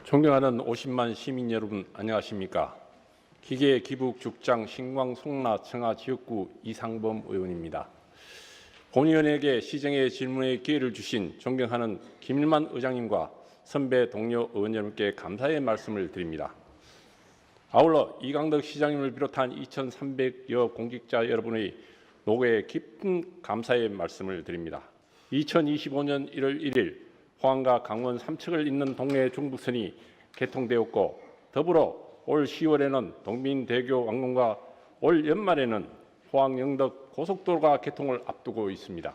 존경하는 50만 시민 여러분, 안녕하십니까? 기계 기북 죽장 신광 송라 청하 지역구 이상범 의원입니다. 본의원에게 시정의 질문의 기회를 주신 존경하는 김일만 의장님과 선배 동료 의원 여러분께 감사의 말씀을 드립니다. 아울러 이강덕 시장님을 비롯한 2,300여 공직자 여러분의 노고에 깊은 감사의 말씀을 드립니다. 2025년 1월 1일 포항과 강원 삼척을 잇는 동해 중부선이 개통되었고, 더불어 올 10월에는 동빈대교 완공과 올 연말에는 포항 영덕 고속도로가 개통을 앞두고 있습니다.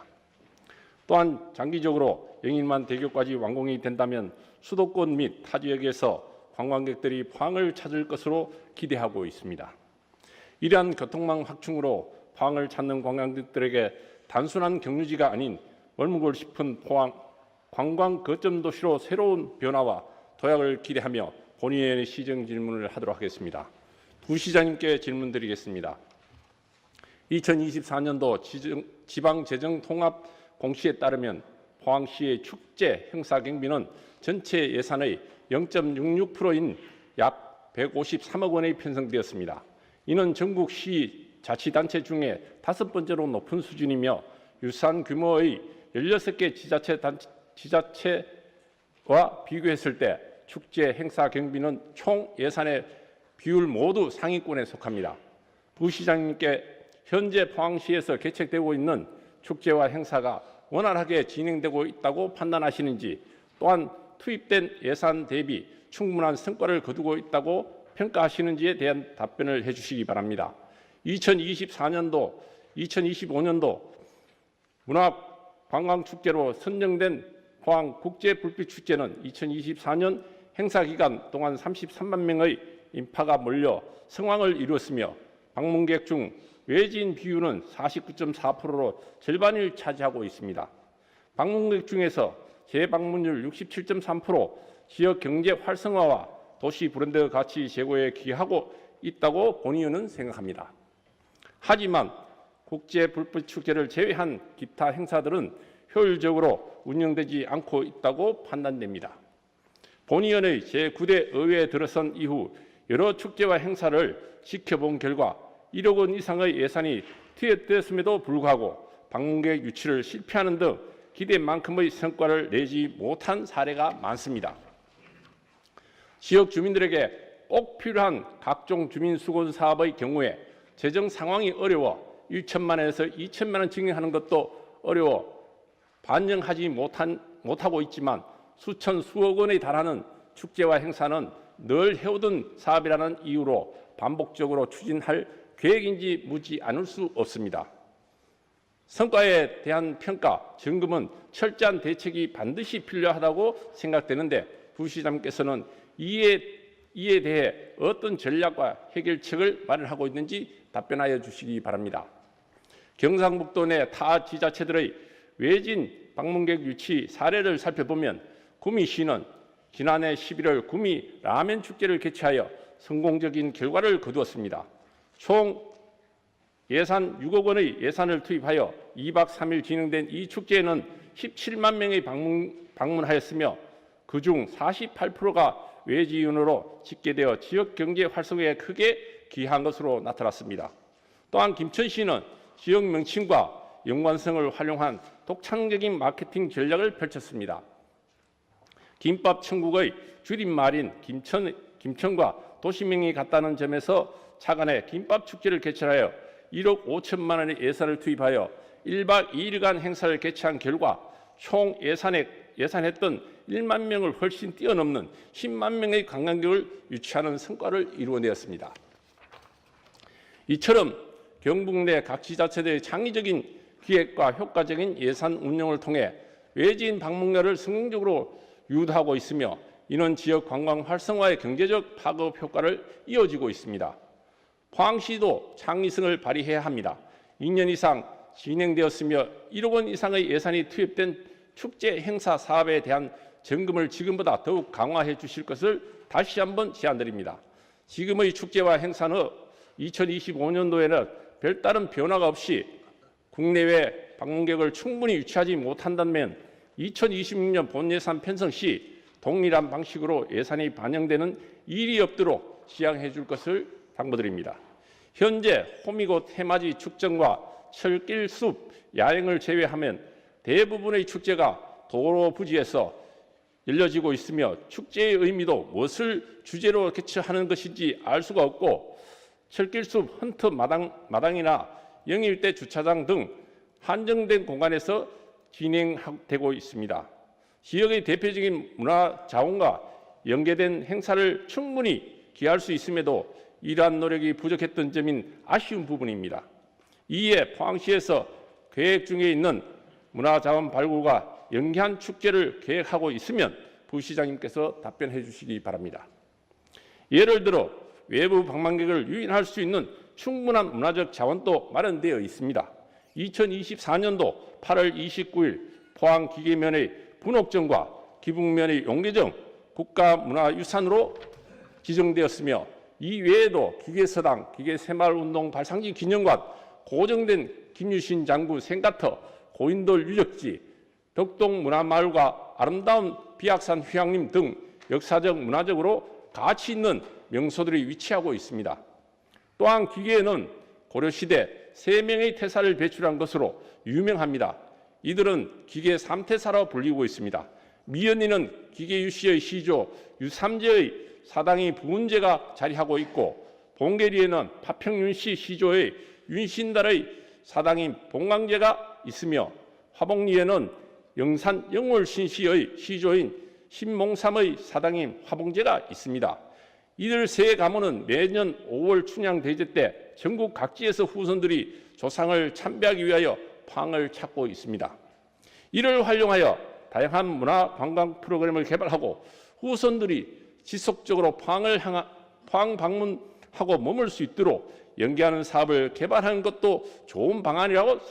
또한 장기적으로 영일만 대교까지 완공이 된다면 수도권 및 타 지역에서 관광객들이 포항을 찾을 것으로 기대하고 있습니다. 이러한 교통망 확충으로 포항을 찾는 관광객들에게 단순한 경유지가 아닌 머물고 싶은 포항 관광 거점 도시로 새로운 변화와 도약을 기대하며 본의원의 시정 질문을 하도록 하겠습니다. 부시장님께 질문드리겠습니다. 2024년도 지방재정통합 공시에 따르면 포항시의 축제 행사 경비는 전체 예산의 0.66%인 약 153억 원에 편성되었습니다. 이는 전국 시 자치단체 중에 5번째로 높은 수준이며 유사한 규모의 16개 지자체와 비교했을 때 축제 행사 경비는 총 예산의 비율 모두 상위권에 속합니다. 부시장님께 현재 포항시에서 개최되고 있는 축제와 행사가 원활하게 진행되고 있다고 판단하시는지, 또한 투입된 예산 대비 충분한 성과를 거두고 있다고 평가하시는지에 대한 답변을 해주시기 바랍니다. 2024년도, 2025년도 문화관광축제로 선정된 포항 국제불빛축제는 2024년 행사 기간 동안 33만 명의 인파가 몰려 성황을 이루었으며, 방문객 중 외지인 비율은 49.4%로 절반을 차지하고 있습니다. 방문객 중에서 재방문율 67.3%, 지역 경제 활성화와 도시 브랜드 가치 제고에 기여하고 있다고 본의원은 생각합니다. 하지만 국제불빛축제를 제외한 기타 행사들은 효율적으로 운영되지 않고 있다고 판단됩니다. 본의원의 제9대 의회에 들어선 이후 여러 축제와 행사를 지켜본 결과 1억 원 이상의 예산이 투입되었음에도 불구하고 방문객 유치를 실패하는 등 기대만큼의 성과를 내지 못한 사례가 많습니다. 지역 주민들에게 꼭 필요한 각종 주민수건 사업의 경우에 재정 상황이 어려워 1천만 원에서 2천만 원 증액하는 것도 어려워 반영하지 못하고 있지만, 수천 수억 원에 달하는 축제와 행사는 늘 해오던 사업이라는 이유로 반복적으로 추진할 계획인지 묻지 않을 수 없습니다. 성과에 대한 평가, 점검은 철저한 대책이 반드시 필요하다고 생각되는데, 부시장님께서는 이에 대해 어떤 전략과 해결책을 마련하고 있는지 답변하여 주시기 바랍니다. 경상북도 내 타 지자체들의 외진 방문객 유치 사례를 살펴보면 구미시는 지난해 11월 구미 라멘 축제를 개최하여 성공적인 결과를 거두었습니다. 총 예산 6억 원의 예산을 투입하여 2박 3일 진행된 이 축제에는 17만 명이 방문하였으며, 그중 48%가 외지인으로 집계되어 지역 경제 활성화에 크게 기여한 것으로 나타났습니다. 또한 김천시는 지역 명칭과 연관성을 활용한 독창적인 마케팅 전략을 펼쳤습니다. 김밥 천국의 줄임말인 김천과 도시명이 같다는 점에서 차관에 김밥 축제를 개최하여 1억 5천만 원의 예산을 투입하여 1박 2일간 행사를 개최한 결과 총 예산했던 1만 명을 훨씬 뛰어넘는 10만 명의 관광객을 유치하는 성과를 이루어내었습니다. 이처럼 경북 내 각 지자체들의 창의적인 기획과 효과적인 예산 운영을 통해 외지인 방문객을 성공적으로 유도하고 있으며, 이는 지역 관광 활성화의 경제적 파급 효과를 이어지고 있습니다. 포항시도 창의성을 발휘해야 합니다. 2년 이상 진행되었으며 1억 원 이상의 예산이 투입된 축제 행사 사업에 대한 점검을 지금보다 더욱 강화해 주실 것을 다시 한번 제안드립니다. 지금의 축제와 행사는 2025년도에는 별다른 변화가 없이 국내외 방문객을 충분히 유치하지 못한다면 2026년 본예산 편성 시 동일한 방식으로 예산이 반영되는 일이 없도록 지양해 줄 것을 당부드립니다. 현재 호미곶 해맞이 축전과 철길숲 야행을 제외하면 대부분의 축제가 도로 부지에서 열려지고 있으며 축제의 의미도 무엇을 주제로 개최하는 것인지 알 수가 없고 철길숲 헌트 마당이나 영일대 주차장 등 한정된 공간에서 진행되고 있습니다. 지역의 대표적인 문화자원과 연계된 행사를 충분히 기할 수 있음에도 이러한 노력이 부족했던 점인 아쉬운 부분입니다. 이에 포항시에서 계획 중에 있는 문화자원 발굴과 연계한 축제를 계획하고 있으면 부시장님께서 답변해 주시기 바랍니다. 예를 들어 외부 방문객을 유인할 수 있는 충분한 문화적 자원도 마련되어 있습니다. 2024년도 8월 29일 포항기계면의 분옥정과 기북면의 용계정 국가문화유산으로 지정되었으며 이 외에도 기계서당, 기계새마을운동 발상지 기념관, 고정된 김유신 장군 생가터, 고인돌 유적지, 덕동문화마을과 아름다운 비악산 휴양림 등 역사적, 문화적으로 가치 있는 명소들이 위치하고 있습니다. 또한 기계에는 고려시대 3명의 태사를 배출한 것으로 유명합니다. 이들은 기계 3태사로 불리고 있습니다. 미연이는 기계 유씨의 시조 유삼재의 사당이 부운제가 자리하고 있고, 봉계리에는 파평윤씨 시조의 윤신달의 사당인 봉강제가 있으며, 화봉리에는 영산 영월신씨의 시조인 신몽삼의 사당인 화봉제가 있습니다. 이들 세 가문은 매년 5월 춘향대제 때 전국 각지에서 후손들이 조상을 참배하기 위하여 포항을 찾고 있습니다. 이를 활용하여 다양한 문화 관광 프로그램을 개발하고 후손들이 지속적으로 포항 방문하고 머물 수 있도록 연계하는 사업을 개발하는 것도 좋은 방안이라고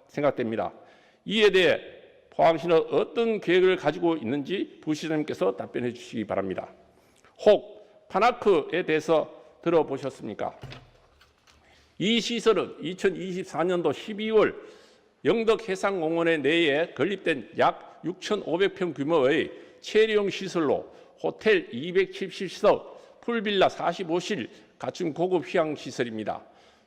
생각됩니다. 이에 대해 포항시는 어떤 계획을 가지고 있는지 부시장님께서 답변해 주시기 바랍니다. 혹 파나크에 대해서 들어보셨습니까? 이 시설은 2024년도 12월 영덕해상공원의 내에 건립된 약 6,500평 규모의 체리용 시설로 호텔 270석, 풀빌라 45실 갖춘 고급 휴양시설입니다.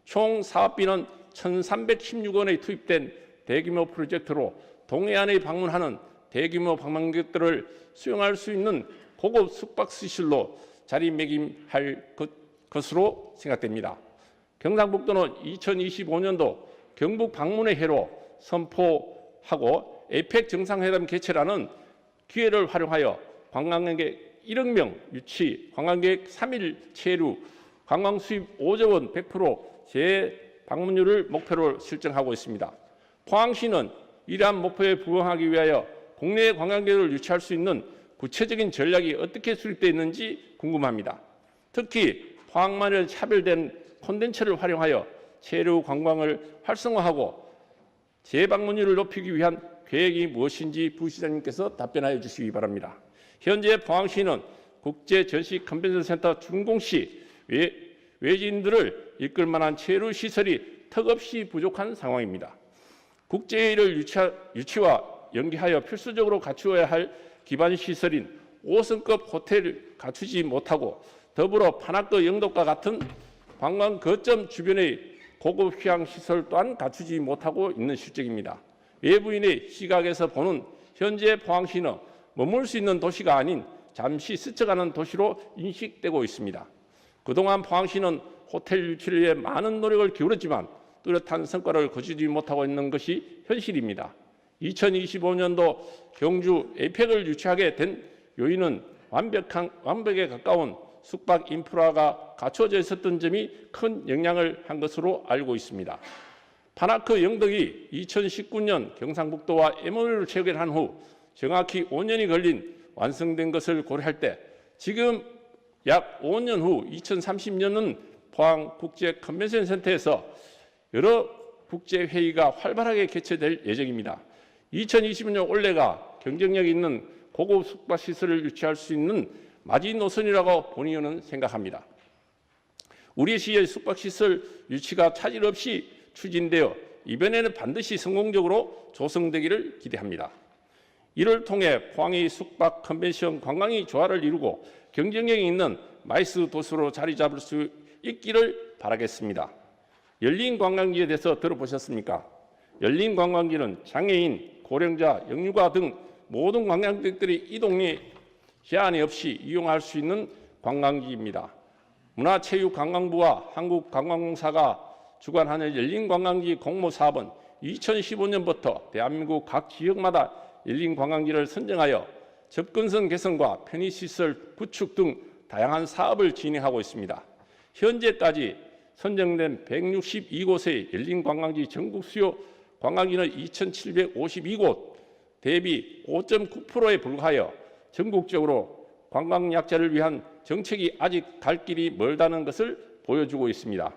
총 사업비는 1,316원에 투입된 대규모 프로젝트로 동해안에 방문하는 대규모 방문객들을 수용할 수 있는 고급 숙박시설로 자리매김할 것으로 생각됩니다. 경상북도는 2025년도 경북 방문의 해로 선포하고 에이펙 정상회담 개최라는 기회를 활용하여 관광객 1억 명 유치, 관광객 3일 체류, 관광 수입 5조 원 100% 재방문율을 목표로 설정하고 있습니다. 포항시는 이러한 목표에 부응하기 위하여 국내 관광객을 유치할 수 있는 구체적인 전략이 어떻게 수립되어 있는지 궁금합니다. 특히 포항만을 차별된 콘텐츠를 활용하여 체류 관광을 활성화하고 재방문율을 높이기 위한 계획이 무엇인지 부시장님께서 답변하여 주시기 바랍니다. 현재 포항시는 국제전시컨벤션센터 준공시 외지인들을 이끌 만한 체류 시설이 턱없이 부족한 상황입니다. 국제회의를 유치와 연계하여 필수적으로 갖추어야 할 기반 시설인 5성급 호텔을 갖추지 못하고, 더불어 파나크 영덕과 같은 관광 거점 주변의 고급 휴양 시설 또한 갖추지 못하고 있는 실정입니다. 외부인의 시각에서 보는 현재 포항시는 머물 수 있는 도시가 아닌 잠시 스쳐가는 도시로 인식되고 있습니다. 그동안 포항시는 호텔 유치를 위해 많은 노력을 기울였지만 뚜렷한 성과를 거두지 못하고 있는 것이 현실입니다. 2025년도 경주 에이펙을 유치하게 된 요인은 완벽에 가까운 숙박 인프라가 갖춰져 있었던 점이 큰 영향을 한 것으로 알고 있습니다. 파나크 영덕이 2019년 경상북도와 MOU를 체결한 후 정확히 5년이 걸린 완성된 것을 고려할 때 지금 약 5년 후 2030년은 포항국제컨벤션센터에서 여러 국제회의가 활발하게 개최될 예정입니다. 2020년 올해가 경쟁력 있는 고급 숙박시설을 유치할 수 있는 마지노선이라고 본의원은 생각합니다. 우리 시의 숙박시설 유치가 차질 없이 추진되어 이번에는 반드시 성공적으로 조성되기를 기대합니다. 이를 통해 포항이 숙박, 컨벤션, 관광이 조화를 이루고 경쟁력이 있는 마이스 도시로 자리 잡을 수 있기를 바라겠습니다. 열린 관광지에 대해서 들어보셨습니까? 열린 관광지는 장애인, 고령자, 영유아 등 모든 관광객들이 이동에 제한이 없이 이용할 수 있는 관광지입니다. 문화체육관광부와 한국관광공사가 주관하는 열린관광지 공모사업은 2015년부터 대한민국 각 지역마다 열린관광지를 선정하여 접근성 개선과 편의시설 구축 등 다양한 사업을 진행하고 있습니다. 현재까지 선정된 162곳의 열린관광지 전국 수요 관광지는 2,752곳 대비 5.9%에 불과하여 전국적으로 관광약자를 위한 정책이 아직 갈 길이 멀다는 것을 보여주고 있습니다.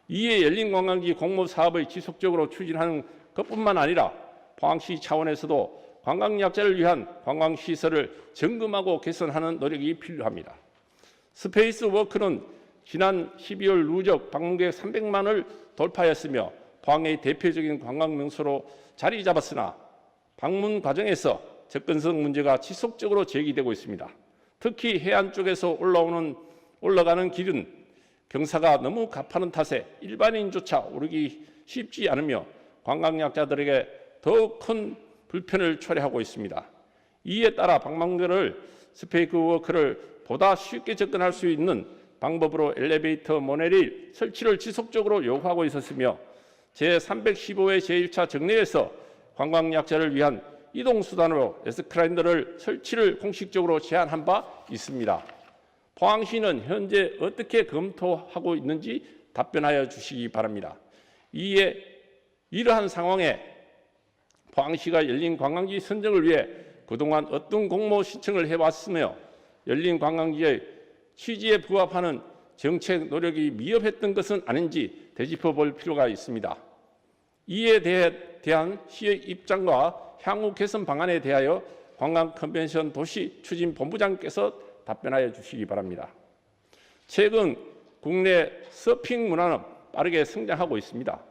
이에 열린관광지 공모사업을 지속적으로 추진하는 것뿐만 아니라 포항시 차원에서도 관광약자를 위한 관광시설을 점검하고 개선하는 노력이 필요합니다. 스페이스워크는 지난 12월 누적 방문객 300만을 돌파했으며 포항의 대표적인 관광명소로 자리 잡았으나 방문 과정에서 접근성 문제가 지속적으로 제기되고 있습니다. 특히 해안 쪽에서 올라가는 길은 경사가 너무 가파른 탓에 일반인조차 오르기 쉽지 않으며 관광약자들에게 더욱 큰 불편을 초래하고 있습니다. 이에 따라 방문객을 스페이스워크를 보다 쉽게 접근할 수 있는 방법으로 엘리베이터, 모노레일 설치를 지속적으로 요구하고 있었으며 제315회 제1차 정례에서 관광약자를 위한 이동수단으로 에스컬레이터를 설치를 공식적으로 제안한 바 있습니다. 포항시는 현재 어떻게 검토하고 있는지 답변하여 주시기 바랍니다. 이에 이러한 상황에 포항시가 열린관광지 선정을 위해 그동안 어떤 공모 신청을 해왔으며 열린관광지의 취지에 부합하는 정책 노력이 미흡했던 것은 아닌지 되짚어볼 필요가 있습니다. 이에 대한 시의 입장과 향후 개선 방안에 대하여 관광 컨벤션 도시 추진 본부장께서 답변하여 주시기 바랍니다. 최근 국내 서핑 문화는 빠르게 성장하고 있습니다.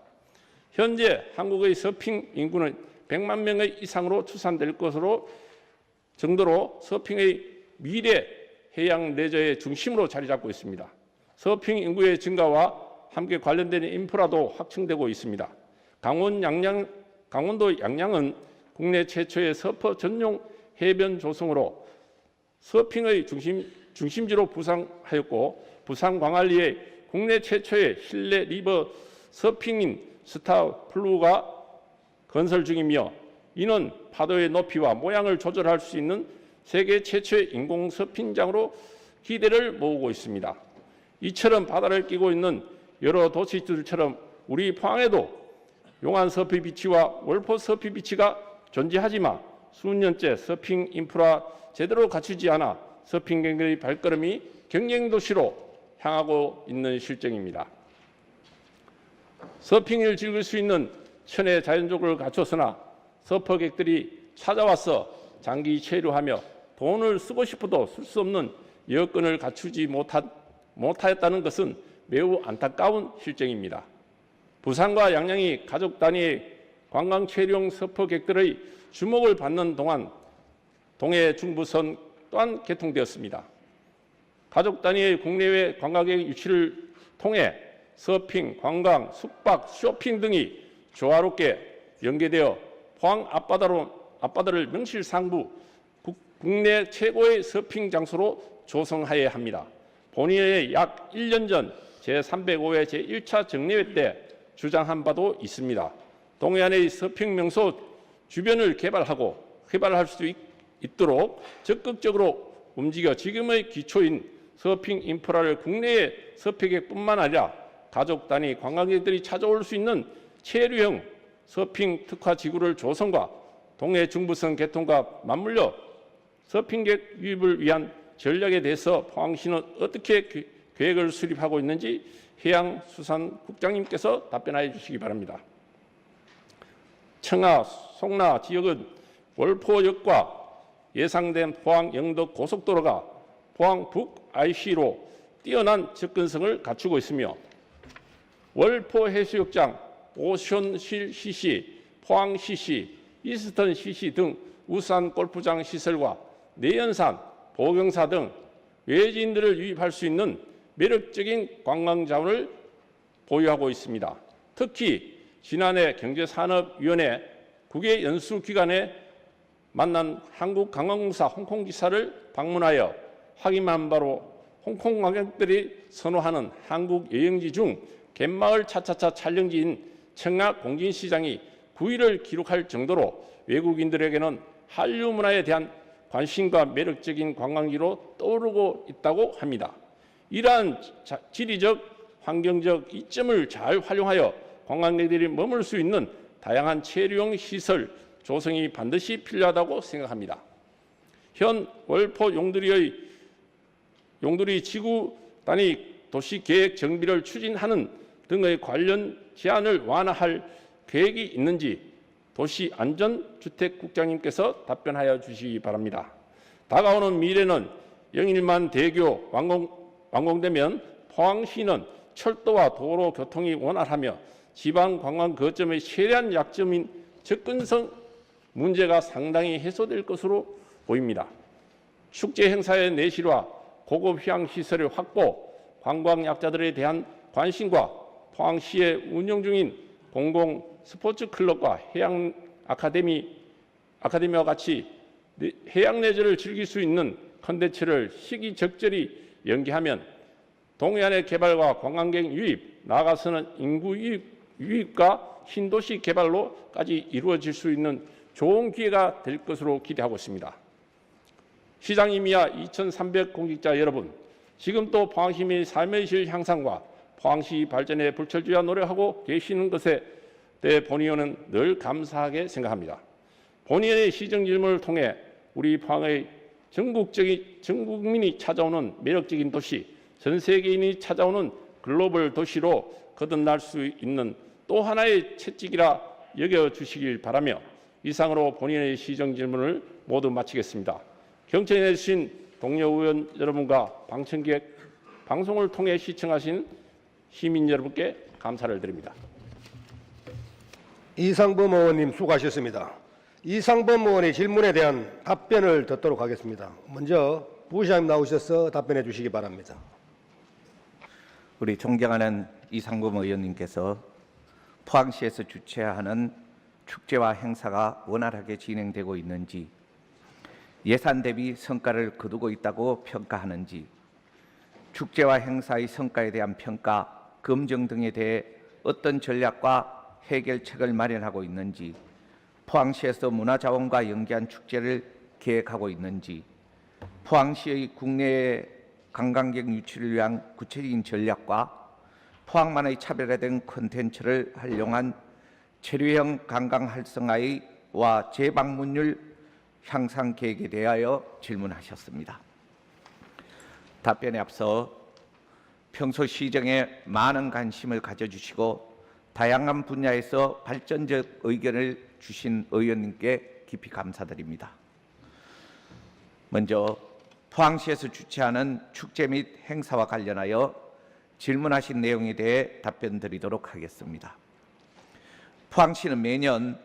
현재 한국의 서핑 인구는 100만 명의 이상으로 추산될 것으로 정도로 서핑의 미래 해양 레저의 중심으로 자리 잡고 있습니다. 서핑 인구의 증가와 함께 관련된 인프라도 확충되고 있습니다. 강원도 양양은 국내 최초의 서퍼 전용 해변 조성으로 서핑의 중심지로 부상하였고, 부산 광안리에 국내 최초의 실내 리버 서핑인 스타플루가 건설 중이며, 이는 파도의 높이와 모양을 조절할 수 있는 세계 최초의 인공 서핑장으로 기대를 모으고 있습니다. 이처럼 바다를 끼고 있는 여러 도시들처럼 우리 포항에도 용안 서피 비치와 월포 서피 비치가 존재하지만 수년째 서핑 인프라 제대로 갖추지 않아 서핑객의 발걸음이 경쟁도시로 향하고 있는 실정입니다. 서핑을 즐길 수 있는 천혜 자연조건을 갖췄으나 서퍼객들이 찾아와서 장기 체류하며 돈을 쓰고 싶어도 쓸 수 없는 여건을 갖추지 못하였다는 것은 매우 안타까운 실정입니다. 부산과 양양이 가족 단위의 관광 체류용 서퍼객들의 주목을 받는 동안 동해 중부선 또한 개통되었습니다. 가족 단위의 국내외 관광객 유치를 통해 서핑, 관광, 숙박, 쇼핑 등이 조화롭게 연계되어 포항 앞바다를 명실상부 국내 최고의 서핑 장소로 조성하여야 합니다. 본인의 약 1년 전 제305회 제1차 정례회 때 주장한 바도 있습니다. 동해안의 서핑 명소 주변을 개발할 수 있도록 적극적으로 움직여 지금의 기초인 서핑 인프라를 국내의 서핑객뿐만 아니라 가족 단위 관광객들이 찾아올 수 있는 체류형 서핑 특화 지구를 조성과 동해 중부선 개통과 맞물려 서핑객 유입을 위한 전략에 대해서 포항시는 어떻게 계획을 수립하고 있는지 해양수산국장님께서 답변하여 주시기 바랍니다. 청하, 송나 지역은 월포역과 예상된 포항 영덕 고속도로가 포항 북 IC로 뛰어난 접근성을 갖추고 있으며 월포 해수욕장, 오션실 CC, 포항 CC, 이스턴 CC 등 우수한 골프장 시설과 내연산, 보경사 등 외지인들을 유입할 수 있는 매력적인 관광 자원을 보유하고 있습니다. 특히 지난해 경제산업위원회 국외 연수 기간에 만난 한국관광공사 홍콩지사를 방문하여 확인한 바로 홍콩 관광객들이 선호하는 한국 여행지 중 갯마을 차차차 촬영지인 청라 공진시장이 9위를 기록할 정도로 외국인들에게는 한류 문화에 대한 관심과 매력적인 관광지로 떠오르고 있다고 합니다. 이러한 지리적, 환경적 이점을 잘 활용하여 관광객들이 머물 수 있는 다양한 체류용 시설 조성이 반드시 필요하다고 생각합니다. 현 월포 용두리 지구 단위 도시 계획 정비를 추진하는 등의 관련 제한을 완화할 계획이 있는지 도시안전주택국장님께서 답변하여 주시기 바랍니다. 다가오는 미래는 영일만 대교 완공되면 포항시는 철도와 도로 교통이 원활하며 지방 관광 거점의 최대한 약점인 접근성 문제가 상당히 해소될 것으로 보입니다. 축제 행사의 내실화, 고급 휴양시설의 확보, 관광약자들에 대한 관심과 포항시에 운영 중인 공공 스포츠 클럽과 해양 아카데미와 같이 해양 레저를 즐길 수 있는 콘텐츠를 시기적절히 연계하면 동해안의 개발과 관광객 유입, 나아가서는 인구 유입과 신도시 개발로까지 이루어질 수 있는 좋은 기회가 될 것으로 기대하고 있습니다. 시장님이야 2,300 공직자 여러분, 지금 또 포항시민의 삶의 질 향상과 포항시 발전에 불철주야 노력하고 계시는 것에 대해 본의원은 늘 감사하게 생각합니다. 본의원의 시정 질문을 통해 우리 포항의 전 국민이 찾아오는 매력적인 도시, 전 세계인이 찾아오는 글로벌 도시로 거듭날 수 있는 또 하나의 채찍이라 여겨주시길 바라며 이상으로 본인의 시정 질문을 모두 마치겠습니다. 경청해 주신 동료 의원 여러분과 방청객, 방송을 통해 시청하신 시민 여러분께 감사를 드립니다. 이상범 의원님 수고하셨습니다. 이상범 의원의 질문에 대한 답변을 듣도록 하겠습니다. 먼저 부시장님 나오셔서 답변해 주시기 바랍니다. 우리 존경하는 이상범 의원님께서 포항시에서 주최하는 축제와 행사가 원활하게 진행되고 있는지, 예산 대비 성과를 거두고 있다고 평가하는지, 축제와 행사의 성과에 대한 평가, 검증 등에 대해 어떤 전략과 해결책을 마련하고 있는지, 포항시에서 문화자원과 연계한 축제를 계획하고 있는지, 포항시의 국내 관광객 유치를 위한 구체적인 전략과 포항만의 차별화된 콘텐츠를 활용한 체류형 관광 활성화와 재방문율 향상 계획에 대하여 질문하셨습니다. 답변에 앞서 평소 시정에 많은 관심을 가져주시고 다양한 분야에서 발전적 의견을 주신 의원님께 깊이 감사드립니다. 먼저 포항시에서 주최하는 축제 및 행사와 관련하여 질문하신 내용에 대해 답변드리도록 하겠습니다. 포항시는 매년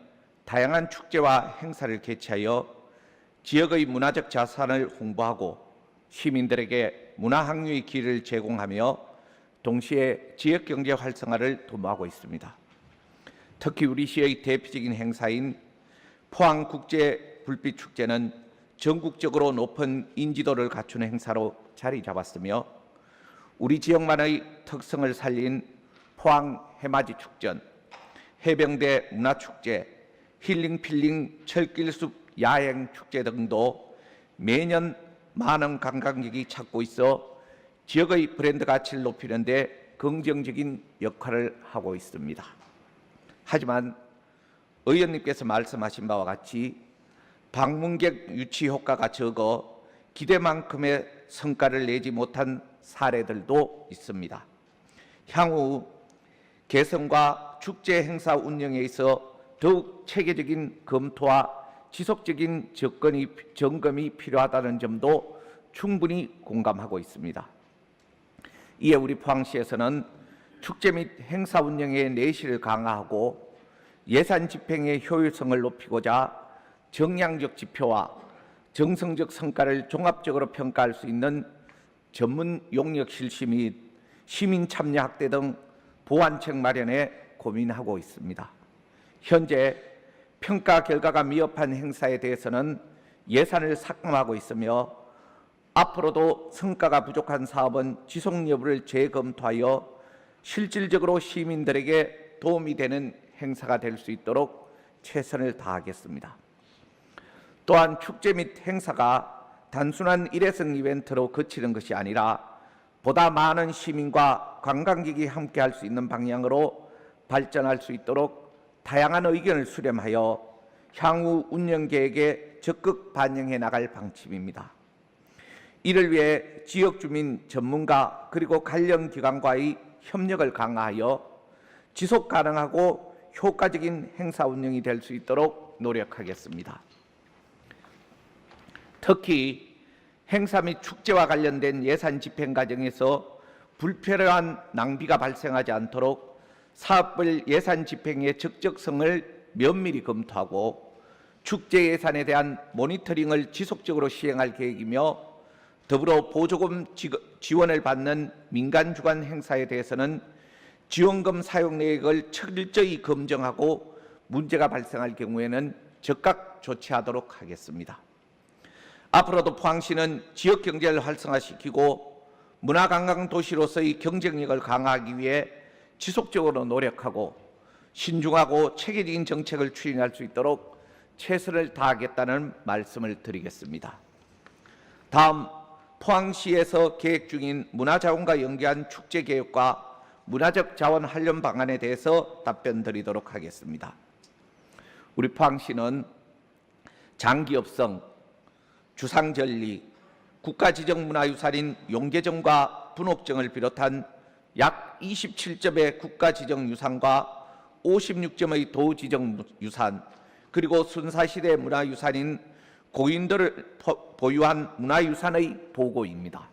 다양한 축제와 행사를 개최하여 지역의 문화적 자산을 홍보하고 시민들에게 문화항류의 기회를 제공하며 동시에 지역경제 활성화를 도모하고 있습니다. 특히 우리 시의 대표적인 행사인 포항국제불빛축제는 전국적으로 높은 인지도를 갖춘 행사로 자리 잡았으며 우리 지역만의 특성을 살린 포항 해맞이 축전, 해병대 문화축제, 힐링필링 철길숲 야행축제 등도 매년 많은 관광객이 찾고 있어 지역의 브랜드 가치를 높이는 데 긍정적인 역할을 하고 있습니다. 하지만 의원님께서 말씀하신 바와 같이 방문객 유치 효과가 적어 기대만큼의 성과를 내지 못한 사례들도 있습니다. 향후 개성과 축제 행사 운영에 있어 더욱 체계적인 검토와 지속적인 점검이 필요하다는 점도 충분히 공감하고 있습니다. 이에 우리 포항시에서는 축제 및 행사 운영의 내실을 강화하고 예산 집행의 효율성을 높이고자 정량적 지표와 정성적 성과를 종합적으로 평가할 수 있는 전문 용역 실시 및 시민 참여 확대 등 보완책 마련에 고민하고 있습니다. 현재 평가 결과가 미흡한 행사에 대해서는 예산을 삭감하고 있으며 앞으로도 성과가 부족한 사업은 지속 여부를 재검토하여 실질적으로 시민들에게 도움이 되는 행사가 될 수 있도록 최선을 다하겠습니다. 또한 축제 및 행사가 단순한 일회성 이벤트로 그치는 것이 아니라 보다 많은 시민과 관광객이 함께할 수 있는 방향으로 발전할 수 있도록 다양한 의견을 수렴하여 향후 운영 계획에 적극 반영해 나갈 방침입니다. 이를 위해 지역 주민 전문가 그리고 관련 기관과의 협력을 강화하여 지속 가능하고 효과적인 행사 운영이 될 수 있도록 노력하겠습니다. 특히 행사 및 축제와 관련된 예산 집행 과정에서 불필요한 낭비가 발생하지 않도록 사업별 예산 집행의 적적성을 면밀히 검토하고 축제 예산에 대한 모니터링을 지속적으로 시행할 계획이며 더불어 보조금 지원을 받는 민간 주관 행사에 대해서는 지원금 사용 내역을 철저히 검증하고 문제가 발생할 경우에는 즉각 조치하도록 하겠습니다. 앞으로도 포항시는 지역 경제를 활성화시키고 문화관광도시로서의 경쟁력을 강화하기 위해 지속적으로 노력하고 신중하고 체계적인 정책을 추진할 수 있도록 최선을 다하겠다는 말씀을 드리겠습니다. 다음 포항시에서 계획 중인 문화자원과 연계한 축제 계획과 문화적 자원 활용 방안에 대해서 답변 드리도록 하겠습니다. 우리 포항시는 장기업성, 주상절리, 국가지정문화유산인 용계정과 분옥정을 비롯한 약 27점의 국가지정유산과 56점의 도지정유산 그리고 순사시대 문화유산인 고인돌을 보유한 문화유산의 보고입니다.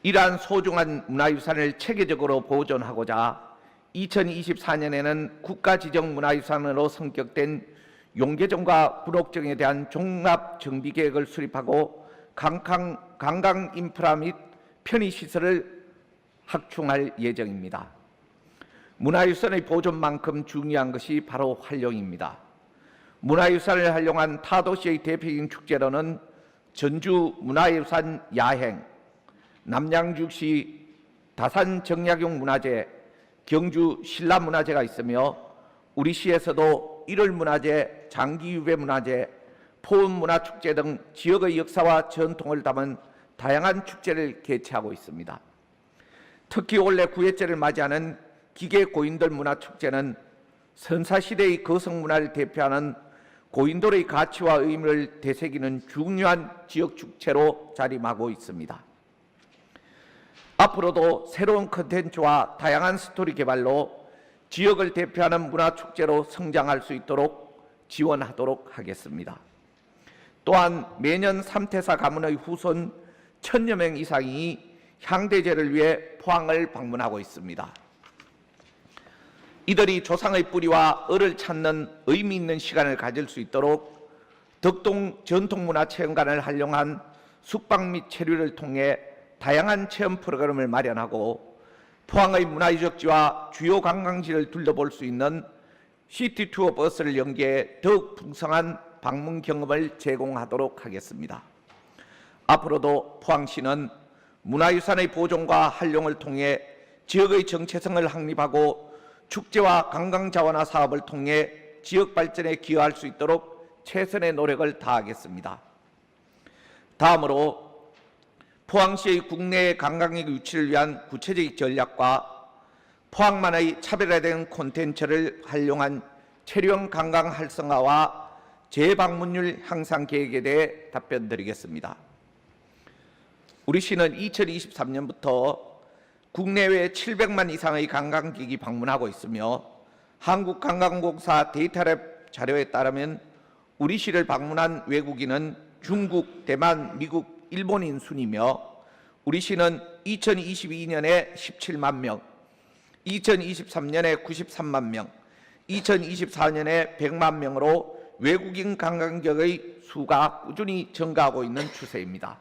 이러한 소중한 문화유산을 체계적으로 보존하고자 2024년에는 국가지정문화유산으로 선격된 용계정과 분옥정에 대한 종합정비계획을 수립하고 관광 인프라 및 편의시설을 확충할 예정입니다. 문화유산의 보존만큼 중요한 것이 바로 활용입니다. 문화유산을 활용한 타도시의 대표적인 축제로는 전주 문화유산 야행, 남양주시 다산 정약용 문화제, 경주 신라문화제가 있으며 우리 시에서도 1월 문화제, 장기유배 문화제, 포음문화축제 등 지역의 역사와 전통을 담은 다양한 축제를 개최하고 있습니다. 특히 올해 9회째를 맞이하는 기계 고인돌 문화축제는 선사시대의 거성문화를 대표하는 고인돌의 가치와 의미를 되새기는 중요한 지역축제로 자림하고 있습니다. 앞으로도 새로운 콘텐츠와 다양한 스토리 개발로 지역을 대표하는 문화축제로 성장할 수 있도록 지원하도록 하겠습니다. 또한 매년 3태사 가문의 후손 1000여 명 이상이 향대제를 위해 포항을 방문하고 있습니다. 이들이 조상의 뿌리와 을을 찾는 의미 있는 시간을 가질 수 있도록 덕동 전통문화체험관을 활용한 숙박 및 체류를 통해 다양한 체험 프로그램을 마련하고 포항의 문화유적지와 주요 관광지를 둘러볼 수 있는 시티투어 버스를 연계해 더욱 풍성한 방문 경험을 제공하도록 하겠습니다. 앞으로도 포항시는 문화유산의 보존과 활용을 통해 지역의 정체성을 확립하고 축제와 관광자원화 사업을 통해 지역 발전에 기여할 수 있도록 최선의 노력을 다하겠습니다. 다음으로 포항시의 국내 관광객 유치를 위한 구체적 전략과 포항만의 차별화된 콘텐츠를 활용한 체류형 관광 활성화와 재방문율 향상 계획에 대해 답변드리겠습니다. 우리 시는 2023년부터 국내외 700만 이상의 관광객이 방문하고 있으며 한국관광공사 데이터랩 자료에 따르면 우리 시를 방문한 외국인은 중국, 대만, 미국, 일본인 순이며 우리 시는 2022년에 17만 명, 2023년에 93만 명, 2024년에 100만 명으로 외국인 관광객의 수가 꾸준히 증가하고 있는 추세입니다.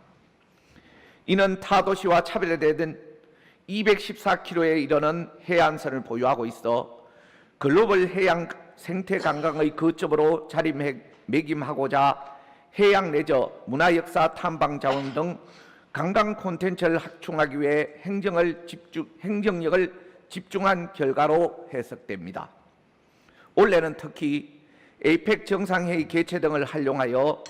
이는 타 도시와 차별화된 214km에 이르는 해안선을 보유하고 있어 글로벌 해양 생태 관광의 거점으로 자리매김하고자 해양 레저, 문화 역사 탐방 자원 등 관광 콘텐츠를 확충하기 위해 행정력을 집중한 결과로 해석됩니다. 올해는 특히 에이펙 정상회의 개최 등을 활용하여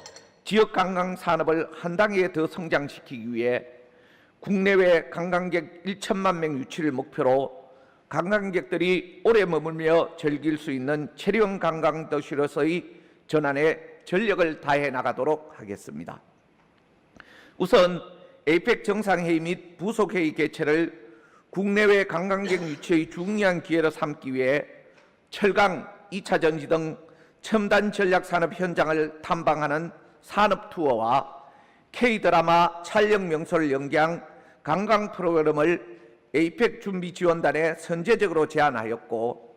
지역 관광 산업을 한 단계 더 성장시키기 위해 국내외 관광객 1천만 명 유치를 목표로 관광객들이 오래 머물며 즐길 수 있는 체험 관광 도시로서의 전환에 전력을 다해 나가도록 하겠습니다. 우선 에이펙 정상회의 및 부속회의 개최를 국내외 관광객 유치의 중요한 기회로 삼기 위해 철강, 2차 전지 등 첨단 전략 산업 현장을 탐방하는 산업 투어와 K드라마 촬영 명소를 연계한 관광 프로그램을 에이펙 준비 지원단에 선제적으로 제안하였고,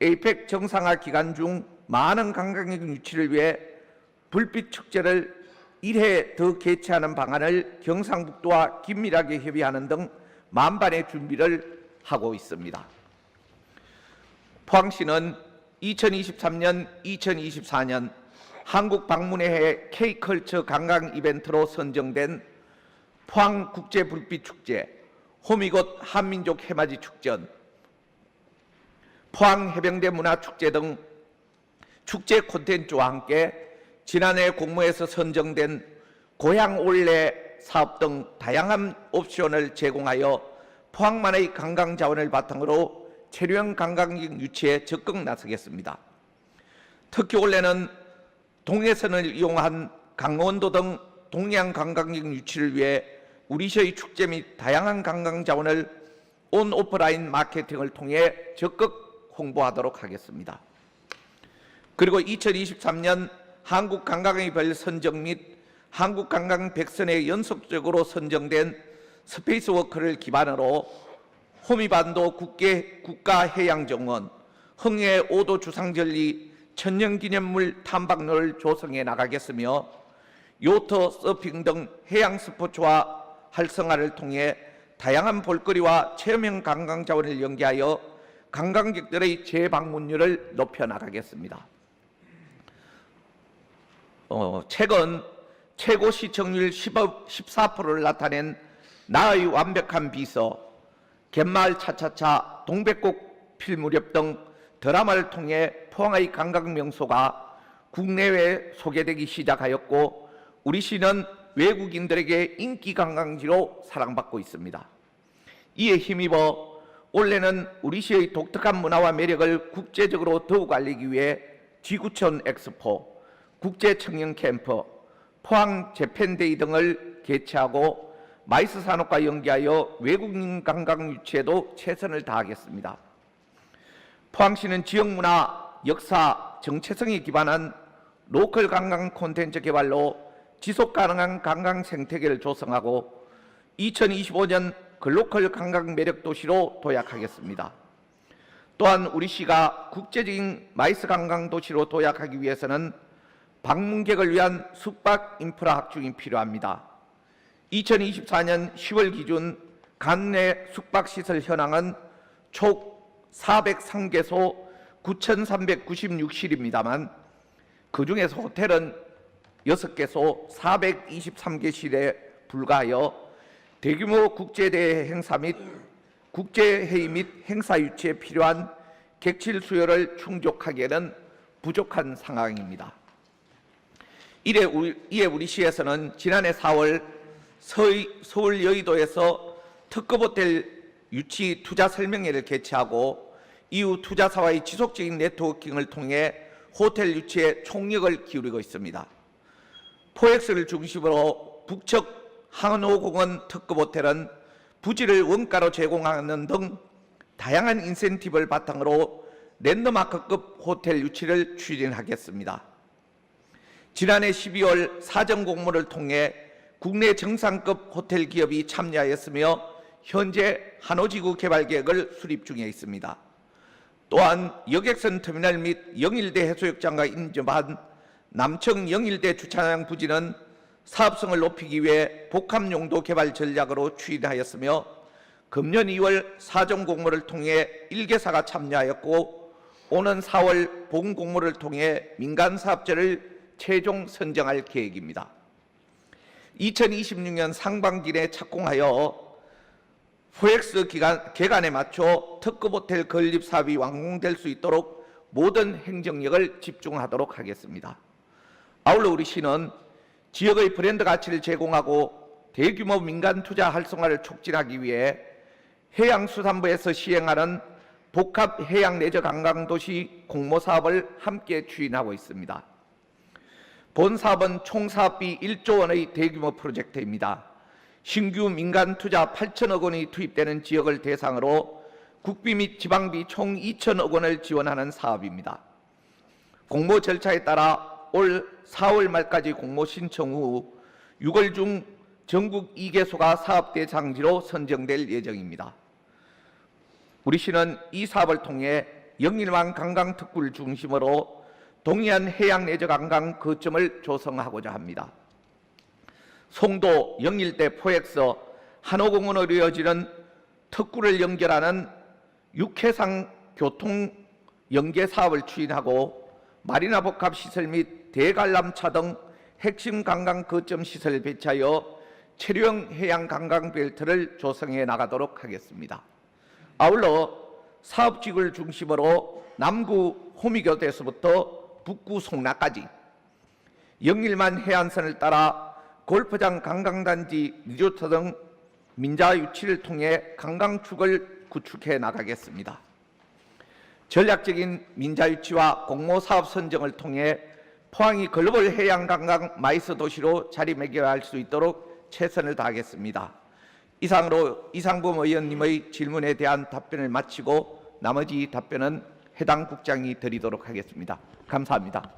에이펙 정상화 기간 중 많은 관광객 유치를 위해 불빛 축제를 1회 더 개최하는 방안을 경상북도와 긴밀하게 협의하는 등 만반의 준비를 하고 있습니다. 포항시는 2023년, 2024년 한국 방문의 해 K컬처 관광 이벤트로 선정된 포항 국제 불빛 축제, 호미곶 한민족 해맞이 축전, 포항 해병대 문화 축제 등 축제 콘텐츠와 함께 지난해 공모에서 선정된 고향 올레 사업 등 다양한 옵션을 제공하여 포항만의 관광 자원을 바탕으로 체류형 관광객 유치에 적극 나서겠습니다. 특히 올해는 동해선을 이용한 강원도 등 동해안 관광객 유치를 위해 우리시의 축제 및 다양한 관광 자원을 온 오프라인 마케팅을 통해 적극 홍보하도록 하겠습니다. 그리고 2023년 한국관광의 별 선정 및 한국관광 100선에 연속적으로 선정된 스페이스워크를 기반으로 호미반도 국가해양정원, 흥해 5도 주상절리 천년기념물 탐방로를 조성해 나가겠으며 요트 서핑 등 해양 스포츠와 활성화를 통해 다양한 볼거리와 체험형 관광 자원을 연계하여 관광객들의 재방문율을 높여 나가겠습니다. 최근 최고 시청률 14%를 나타낸 나의 완벽한 비서, 갯마을 차차차, 동백꽃 필 무렵 등 드라마를 통해 포항의 관광 명소가 국내외에 소개되기 시작하였고, 우리 시는 외국인들에게 인기 관광지로 사랑받고 있습니다. 이에 힘입어 올해는 우리 시의 독특한 문화와 매력을 국제적으로 더욱 알리기 위해 지구촌 엑스포, 국제 청년 캠프, 포항 재팬데이 등을 개최하고 마이스 산업과 연계하여 외국인 관광 유치에도 최선을 다하겠습니다. 포항시는 지역문화, 역사, 정체성에 기반한 로컬 관광 콘텐츠 개발로 지속가능한 관광 생태계를 조성하고 2025년 글로컬 관광 매력 도시로 도약하겠습니다. 또한 우리 시가 국제적인 마이스 관광 도시로 도약하기 위해서는 방문객을 위한 숙박 인프라 확충이 필요합니다. 2024년 10월 기준 관내 숙박시설 현황은 총 403개소 9,396실입니다만 그중에서 호텔은 6개소 423개실에 불과하여 대규모 국제대회 행사 및 국제회의 및 행사 유치에 필요한 객실 수요를 충족하기에는 부족한 상황입니다. 이에 우리 시에서는 지난해 4월 서울 여의도에서 특급 호텔 유치 투자 설명회를 개최하고 이후 투자사와의 지속적인 네트워킹을 통해 호텔 유치에 총력을 기울이고 있습니다. 포엑스를 중심으로 북측 한호공원 특급 호텔은 부지를 원가로 제공하는 등 다양한 인센티브를 바탕으로 랜드마크급 호텔 유치를 추진하겠습니다. 지난해 12월 사전 공모를 통해 국내 정상급 호텔 기업이 참여하였으며 현재 한호지구 개발 계획을 수립 중에 있습니다. 또한 여객선 터미널 및 영일대 해수욕장과 인접한 남청 영일대 주차장 부지는 사업성을 높이기 위해 복합용도 개발 전략으로 추진하였으며 금년 2월 사전 공모를 통해 1개사가 참여하였고 오는 4월 본 공모를 통해 민간 사업자를 최종 선정할 계획입니다. 2026년 상반기에 착공하여 포엑스 개관에 맞춰 특급 호텔 건립 사업이 완공될 수 있도록 모든 행정력을 집중하도록 하겠습니다. 아울러 우리 시는 지역의 브랜드 가치를 제공하고 대규모 민간 투자 활성화를 촉진하기 위해 해양수산부에서 시행하는 복합 해양 레저 관광도시 공모 사업을 함께 추진하고 있습니다. 본 사업은 총 사업비 1조 원의 대규모 프로젝트입니다. 신규 민간 투자 8천억 원이 투입되는 지역을 대상으로 국비 및 지방비 총 2천억 원을 지원하는 사업입니다. 공모 절차에 따라 올 4월 말까지 공모 신청 후 6월 중 전국 2개소가 사업 대상지로 선정될 예정입니다. 우리 시는 이 사업을 통해 영일만 관광특구를 중심으로 동해안 해양 레저 관광 거점을 조성하고자 합니다. 송도, 영일대, 포엑스, 한호공원으로 이어지는 특구를 연결하는 육해상 교통 연계 사업을 추진하고 마리나 복합 시설 및 대관람차 등 핵심 관광 거점 시설을 배치하여 체류형 해양 관광 벨트를 조성해 나가도록 하겠습니다. 아울러 사업지구를 중심으로 남구 호미교대에서부터 북구 송라까지 영일만 해안선을 따라 골프장, 관광단지, 리조트 등 민자 유치를 통해 관광축을 구축해 나가겠습니다. 전략적인 민자 유치와 공모 사업 선정을 통해 포항이 글로벌 해양 관광 마이스 도시로 자리매김할 수 있도록 최선을 다하겠습니다. 이상으로 이상범 의원님의 질문에 대한 답변을 마치고 나머지 답변은 해당 국장이 드리도록 하겠습니다. 감사합니다.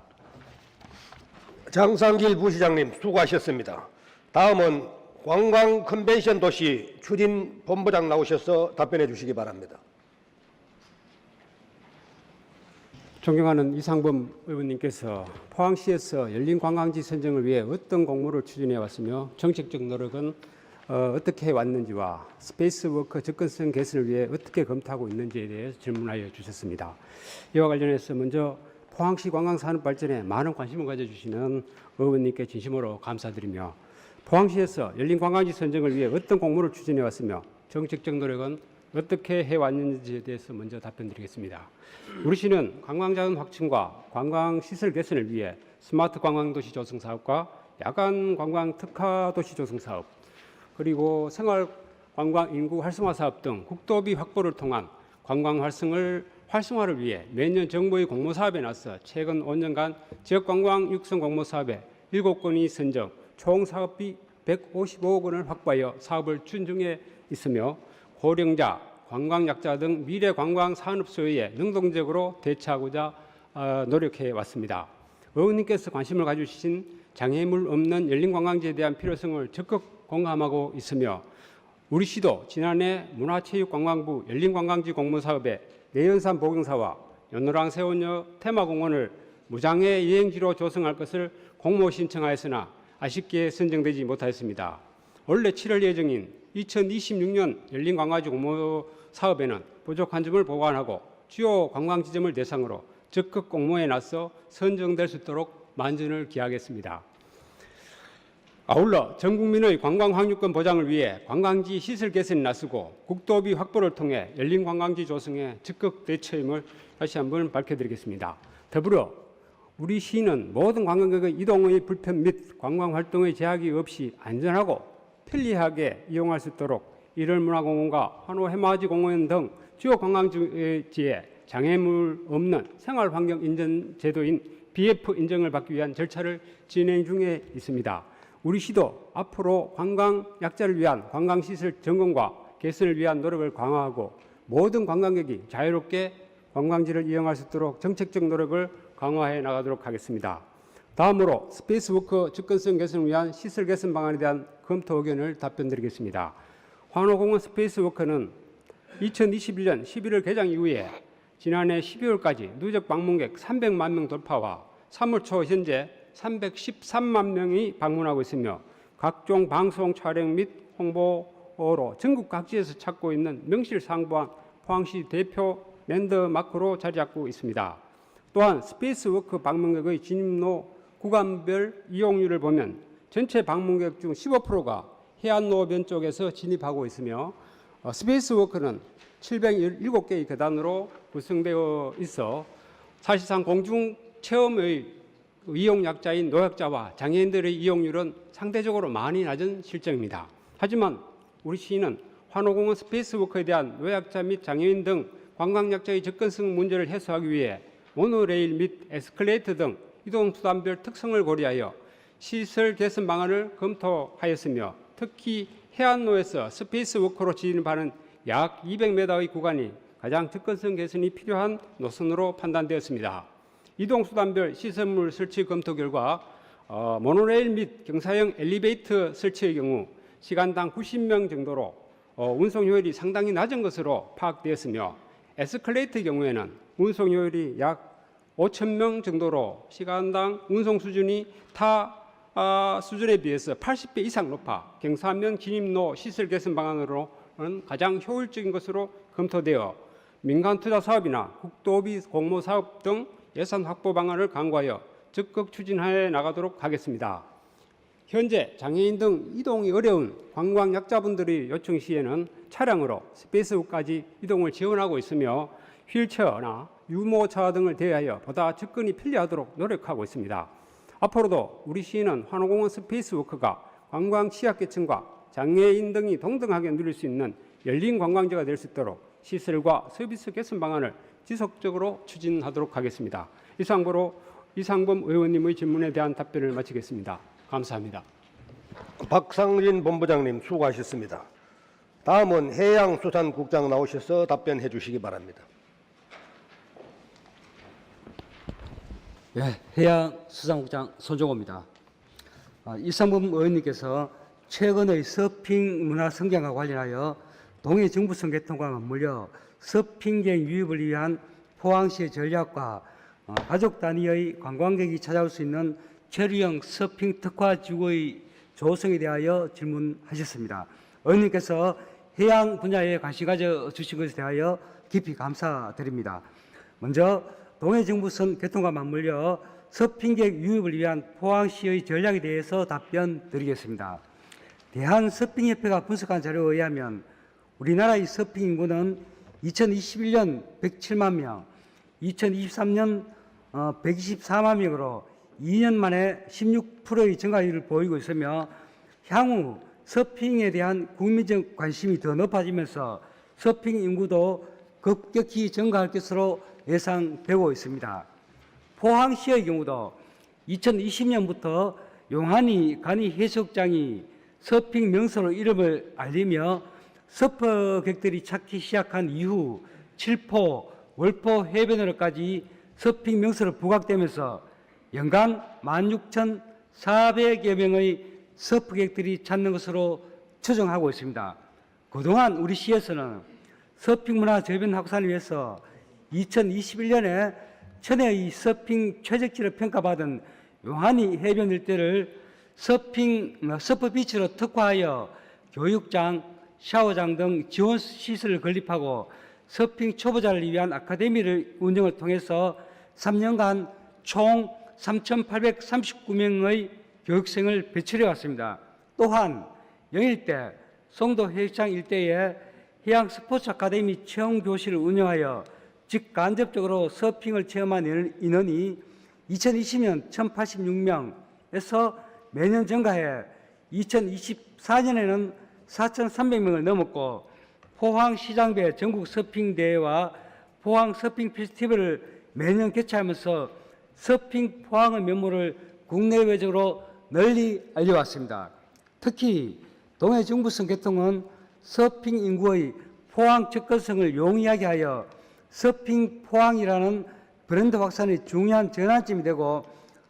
장상길 부시장님 수고하셨습니다. 다음은 관광 컨벤션 도시 추진 본부장 나오셔서 답변해 주시기 바랍니다. 존경하는 이상범 의원님께서 포항시에서 열린 관광지 선정을 위해 어떤 공모를 추진해 왔으며 정책적 노력은 어떻게 해왔는지와 스페이스워크 접근성 개선을 위해 어떻게 검토하고 있는지에 대해 질문하여 주셨습니다. 이와 관련해서 먼저 포항시 관광산업 발전에 많은 관심을 가져주시는 의원님께 진심으로 감사드리며 포항시에서 열린 관광지 선정을 위해 어떤 공모를 추진해 왔으며 정책적 노력은 어떻게 해왔는지에 대해서 먼저 답변드리겠습니다. 우리 시는 관광자원 확충과 관광시설 개선을 위해 스마트 관광도시 조성 사업과 야간 관광 특화 도시 조성 사업, 그리고 생활관광 인구 활성화 사업 등 국도비 확보를 통한 관광 활성화를 위해 매년 정부의 공모 사업에 나서 최근 5년간 지역관광 육성 공모 사업에 7건이 선정, 총 사업비 155억 원을 확보하여 사업을 추진 중에 있으며 고령자, 관광약자 등 미래 관광 산업 소요에 능동적으로 대처하고자 노력해 왔습니다. 의원님께서 관심을 가져주신 장애물 없는 열린 관광지에 대한 필요성을 적극 공감하고 있으며 우리 시도 지난해 문화체육관광부 열린 관광지 공모 사업에 내연산 보경사와 연노랑 세원여 테마공원을 무장애 여행지로 조성할 것을 공모 신청하였으나 아쉽게 선정되지 못하였습니다. 원래 7월 예정인 2026년 열린 관광지 공모 사업에는 부족한 점을 보완하고 주요 관광 지점을 대상으로 적극 공모에 나서 선정될 수 있도록 만전을 기하겠습니다. 아울러 전 국민의 관광 확립권 보장을 위해 관광지 시설 개선에 나서고 국도비 확보를 통해 열린 관광지 조성에 적극 대처임을 다시 한번 밝혀드리겠습니다. 더불어 우리 시는 모든 관광객의 이동의 불편 및 관광 활동의 제약이 없이 안전하고 편리하게 이용할 수 있도록 일월문화공원과 한호 해맞이 공원 등 주요 관광지에 장애물 없는 생활환경 인증 제도인 BF 인증을 받기 위한 절차를 진행 중에 있습니다. 우리 시도 앞으로 관광 약자를 위한 관광시설 점검과 개선을 위한 노력을 강화하고 모든 관광객이 자유롭게 관광지를 이용할 수 있도록 정책적 노력을 강화해 나가도록 하겠습니다. 다음으로 스페이스워크 접근성 개선을 위한 시설 개선 방안에 대한 검토 의견을 답변드리겠습니다. 환호공원 스페이스워크는 2021년 11월 개장 이후에 지난해 12월까지 누적 방문객 300만 명 돌파와 3월 초 현재 313만 명이 방문하고 있으며 각종 방송 촬영 및 홍보로 전국 각지에서 찾고 있는 명실상부한 포항시 대표 랜드마크로 자리 잡고 있습니다. 또한 스페이스워크 방문객의 진입로 구간별 이용률을 보면 전체 방문객 중 15%가 해안로변 쪽에서 진입하고 있으며 스페이스워크는 717개의 계단으로 구성되어 있어 사실상 공중 체험의 이용 약자인 노약자와 장애인들의 이용률은 상대적으로 많이 낮은 실정입니다. 하지만 우리 시는 환호공원 스페이스워크에 대한 노약자 및 장애인 등 관광약자의 접근성 문제를 해소하기 위해 모노레일 및 에스컬레이터 등 이동수단별 특성을 고려하여 시설 개선 방안을 검토하였으며 특히 해안로에서 스페이스워크로 진입하는 약 200m의 구간이 가장 접근성 개선이 필요한 노선으로 판단되었습니다. 이동수단별 시설물 설치 검토 결과 모노레일 및 경사형 엘리베이터 설치의 경우 시간당 90명 정도로 운송 효율이 상당히 낮은 것으로 파악되었으며 에스컬레이터의 경우에는 운송 효율이 약 5,000명 정도로 시간당 운송 수준이 타 수준에 비해서 80배 이상 높아 경사면 진입로 시설 개선 방안으로는 가장 효율적인 것으로 검토되어 민간 투자 사업이나 국도비 공모 사업 등 예산 확보 방안을 강구하여 적극 추진해 나가도록 하겠습니다. 현재 장애인 등 이동이 어려운 관광 약자분들의 요청 시에는 차량으로 스페이스워크까지 이동을 지원하고 있으며 휠체어나 유모차 등을 대여하여 보다 접근이 편리하도록 노력하고 있습니다. 앞으로도 우리 시는 환호공원 스페이스워크가 관광 취약계층과 장애인 등이 동등하게 누릴 수 있는 열린 관광지가 될 수 있도록 시설과 서비스 개선 방안을 지속적으로 추진하도록 하겠습니다. 이상으로 이상범 의원님의 질문에 대한 답변을 마치겠습니다. 감사합니다. 박상진 본부장님 수고하셨습니다. 다음은 해양수산국장 나오셔서 답변해 주시기 바랍니다. 해양수산국장 손종호입니다. 이상범 의원님께서 최근의 서핑 문화 성장과 관련하여 동해 정부성 개통과 맞물려 서핑객 유입을 위한 포항시의 전략과 가족 단위의 관광객이 찾아올 수 있는 체류형 서핑 특화 지구의 조성에 대하여 질문하셨습니다. 의원님께서 해양 분야에 관심 가져 주신 것에 대하여 깊이 감사드립니다. 먼저 동해 정부선 개통과 맞물려 서핑객 유입을 위한 포항시의 전략에 대해서 답변 드리겠습니다. 대한서핑협회가 분석한 자료에 의하면 우리나라의 서핑 인구는 2021년 107만 명, 2023년 124만 명으로 2년 만에 16%의 증가율을 보이고 있으며 향후 서핑에 대한 국민적 관심이 더 높아지면서 서핑 인구도 급격히 증가할 것으로 예상되고 있습니다. 포항시의 경우도 2020년부터 용하니 간이 해수욕장이 서핑 명소로 이름을 알리며 서퍼객들이 찾기 시작한 이후 칠포, 월포 해변으로까지 서핑 명소로 부각되면서 연간 16,400여 명의 서퍼객들이 찾는 것으로 추정하고 있습니다. 그동안 우리 시에서는 서핑 문화 저변 확산을 위해서 2021년에 천혜의 서핑 최적지로 평가받은 용하니 해변 일대를 서퍼비치로 특화하여 교육장, 샤워장 등 지원 시설을 건립하고 서핑 초보자를 위한 아카데미를 운영을 통해서 3년간 총 3,839명의 교육생을 배출해 왔습니다. 또한 영일대, 송도 해수장 일대에 해양 스포츠 아카데미 체험 교실을 운영하여 직간접적으로 서핑을 체험한 인원이 2020년 1,086명에서 매년 증가해 2024년에는 4,300명을 넘었고 포항시장배 전국 서핑대회와 포항 서핑 페스티벌을 매년 개최하면서 서핑 포항의 면모를 국내외적으로 널리 알려왔습니다. 특히 동해 정부성 개통은 서핑 인구의 포항 접근성을 용이하게 하여 서핑 포항이라는 브랜드 확산의 중요한 전환점이 되고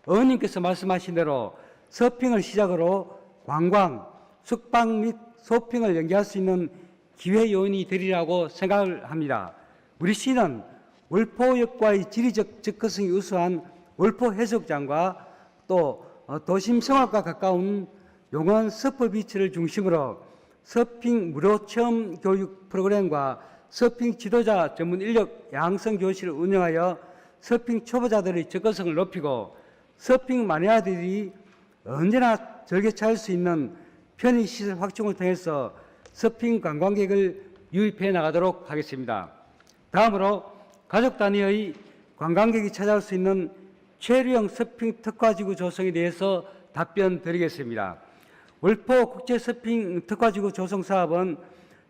의원님께서 말씀하신 대로 서핑을 시작으로 관광, 숙박 및 쇼핑을 연계할 수 있는 기회 요인이 되리라고 생각을 합니다. 우리 시는 월포역과의 지리적 접근성이 우수한 월포 해수욕장과 또 도심 생활과 가까운 용원 서퍼비치를 중심으로 서핑 무료 체험 교육 프로그램과 서핑 지도자 전문 인력 양성 교실을 운영하여 서핑 초보자들의 접근성을 높이고 서핑 마니아들이 언제나 즐겨 찾을 수 있는 편의시설 확충을 통해서 서핑 관광객을 유입해 나가도록 하겠습니다. 다음으로 가족 단위의 관광객이 찾아올 수 있는 체류형 서핑 특화지구 조성에 대해서 답변 드리겠습니다. 월포 국제 서핑 특화지구 조성 사업은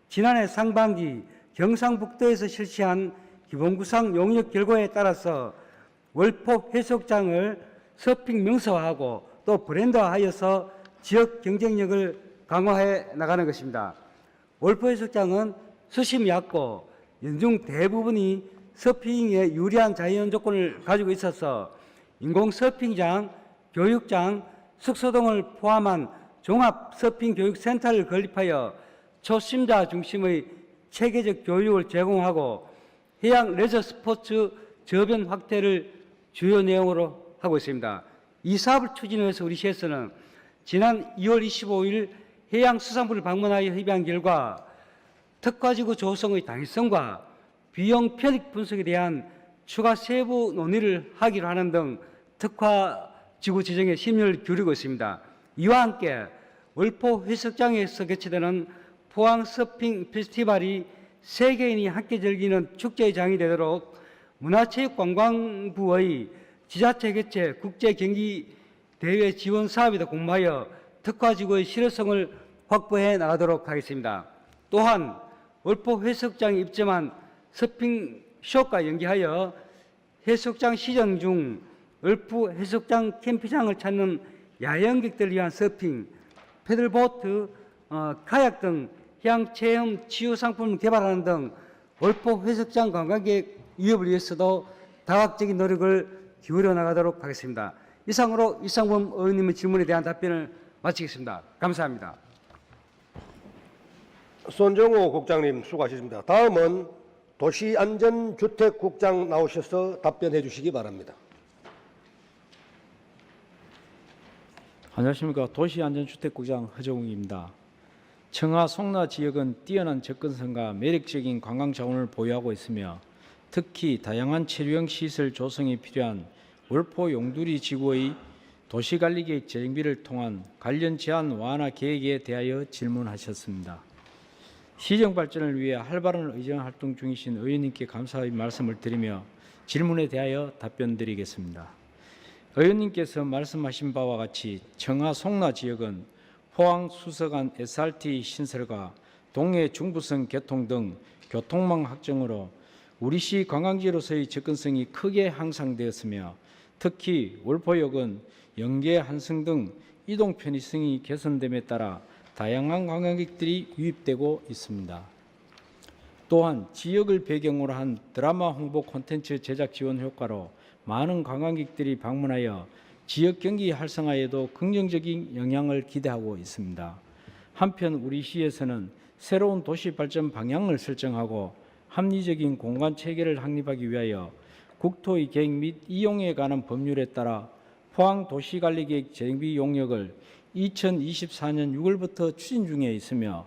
지난해 상반기 경상북도에서 실시한 기본구상 용역 결과에 따라서 월포 해수욕장을 서핑 명소화하고 또 브랜드화하여서 지역 경쟁력을 강화해 나가는 것입니다. 월포 해수욕장은 수심이 얕고 연중 대부분이 서핑에 유리한 자연 조건을 가지고 있어서 인공 서핑장, 교육장, 숙소 등을 포함한 종합 서핑 교육센터를 건립하여 초심자 중심의 체계적 교육을 제공하고 해양 레저 스포츠 저변 확대를 주요 내용으로 하고 있습니다. 이 사업을 추진해서 우리 시에서는 지난 2월 25일 해양수산부를 방문하여 협의한 결과 특화지구 조성의 당위성과 비용 편익 분석에 대한 추가 세부 논의를 하기로 하는 등 특화지구 지정에 심의를 기울이고 있습니다. 이와 함께 월포 해수욕장에서 개최되는 포항 서핑 페스티벌이 세계인이 함께 즐기는 축제의 장이 되도록 문화체육관광부의 지자체 개최 국제경기대회 지원 사업에도 공모하여 특화지구의 실효성을 확보해 나가도록 하겠습니다. 또한 월포 해수욕장에 입점한 서핑숍과 연계하여 해수욕장 시전 중 월포 해수욕장 캠핑장을 찾는 야영객들을 위한 서핑, 패들보트, 카약 등 해양 체험 치유 상품을 개발하는 등 월포 해수욕장 관광객 유입을 위해서도 다각적인 노력을 기울여 나가도록 하겠습니다. 이상으로 이상범 의원님의 질문에 대한 답변을 마치겠습니다. 감사합니다. 손정호 국장님 수고하셨습니다. 다음은 도시안전주택국장 나오셔서 답변해 주시기 바랍니다. 안녕하십니까. 도시안전주택국장 허정욱입니다. 청하 송라 지역은 뛰어난 접근성과 매력적인 관광 자원을 보유하고 있으며 특히 다양한 체류형 시설 조성이 필요한 월포 용두리 지구의 도시관리계획 재정비를 통한 관련 제한 완화 계획에 대하여 질문하셨습니다. 시정 발전을 위해 활발한 의정 활동 중이신 의원님께 감사의 말씀을 드리며 질문에 대하여 답변드리겠습니다. 의원님께서 말씀하신 바와 같이 청하 송라 지역은 포항 수서간 SRT 신설과 동해 중부선 개통 등 교통망 확정으로 우리시 관광지로서의 접근성이 크게 향상되었으며 특히 월포역은 연계 환승 등 이동 편의성이 개선됨에 따라 다양한 관광객들이 유입되고 있습니다. 또한 지역을 배경으로 한 드라마 홍보 콘텐츠 제작 지원 효과로 많은 관광객들이 방문하여 지역 경기 활성화에도 긍정적인 영향을 기대하고 있습니다. 한편 우리 시에서는 새로운 도시 발전 방향을 설정하고 합리적인 공간 체계를 확립하기 위하여 국토의 계획 및 이용에 관한 법률에 따라 포항 도시관리계획 재정비 용역을 2024년 6월부터 추진 중에 있으며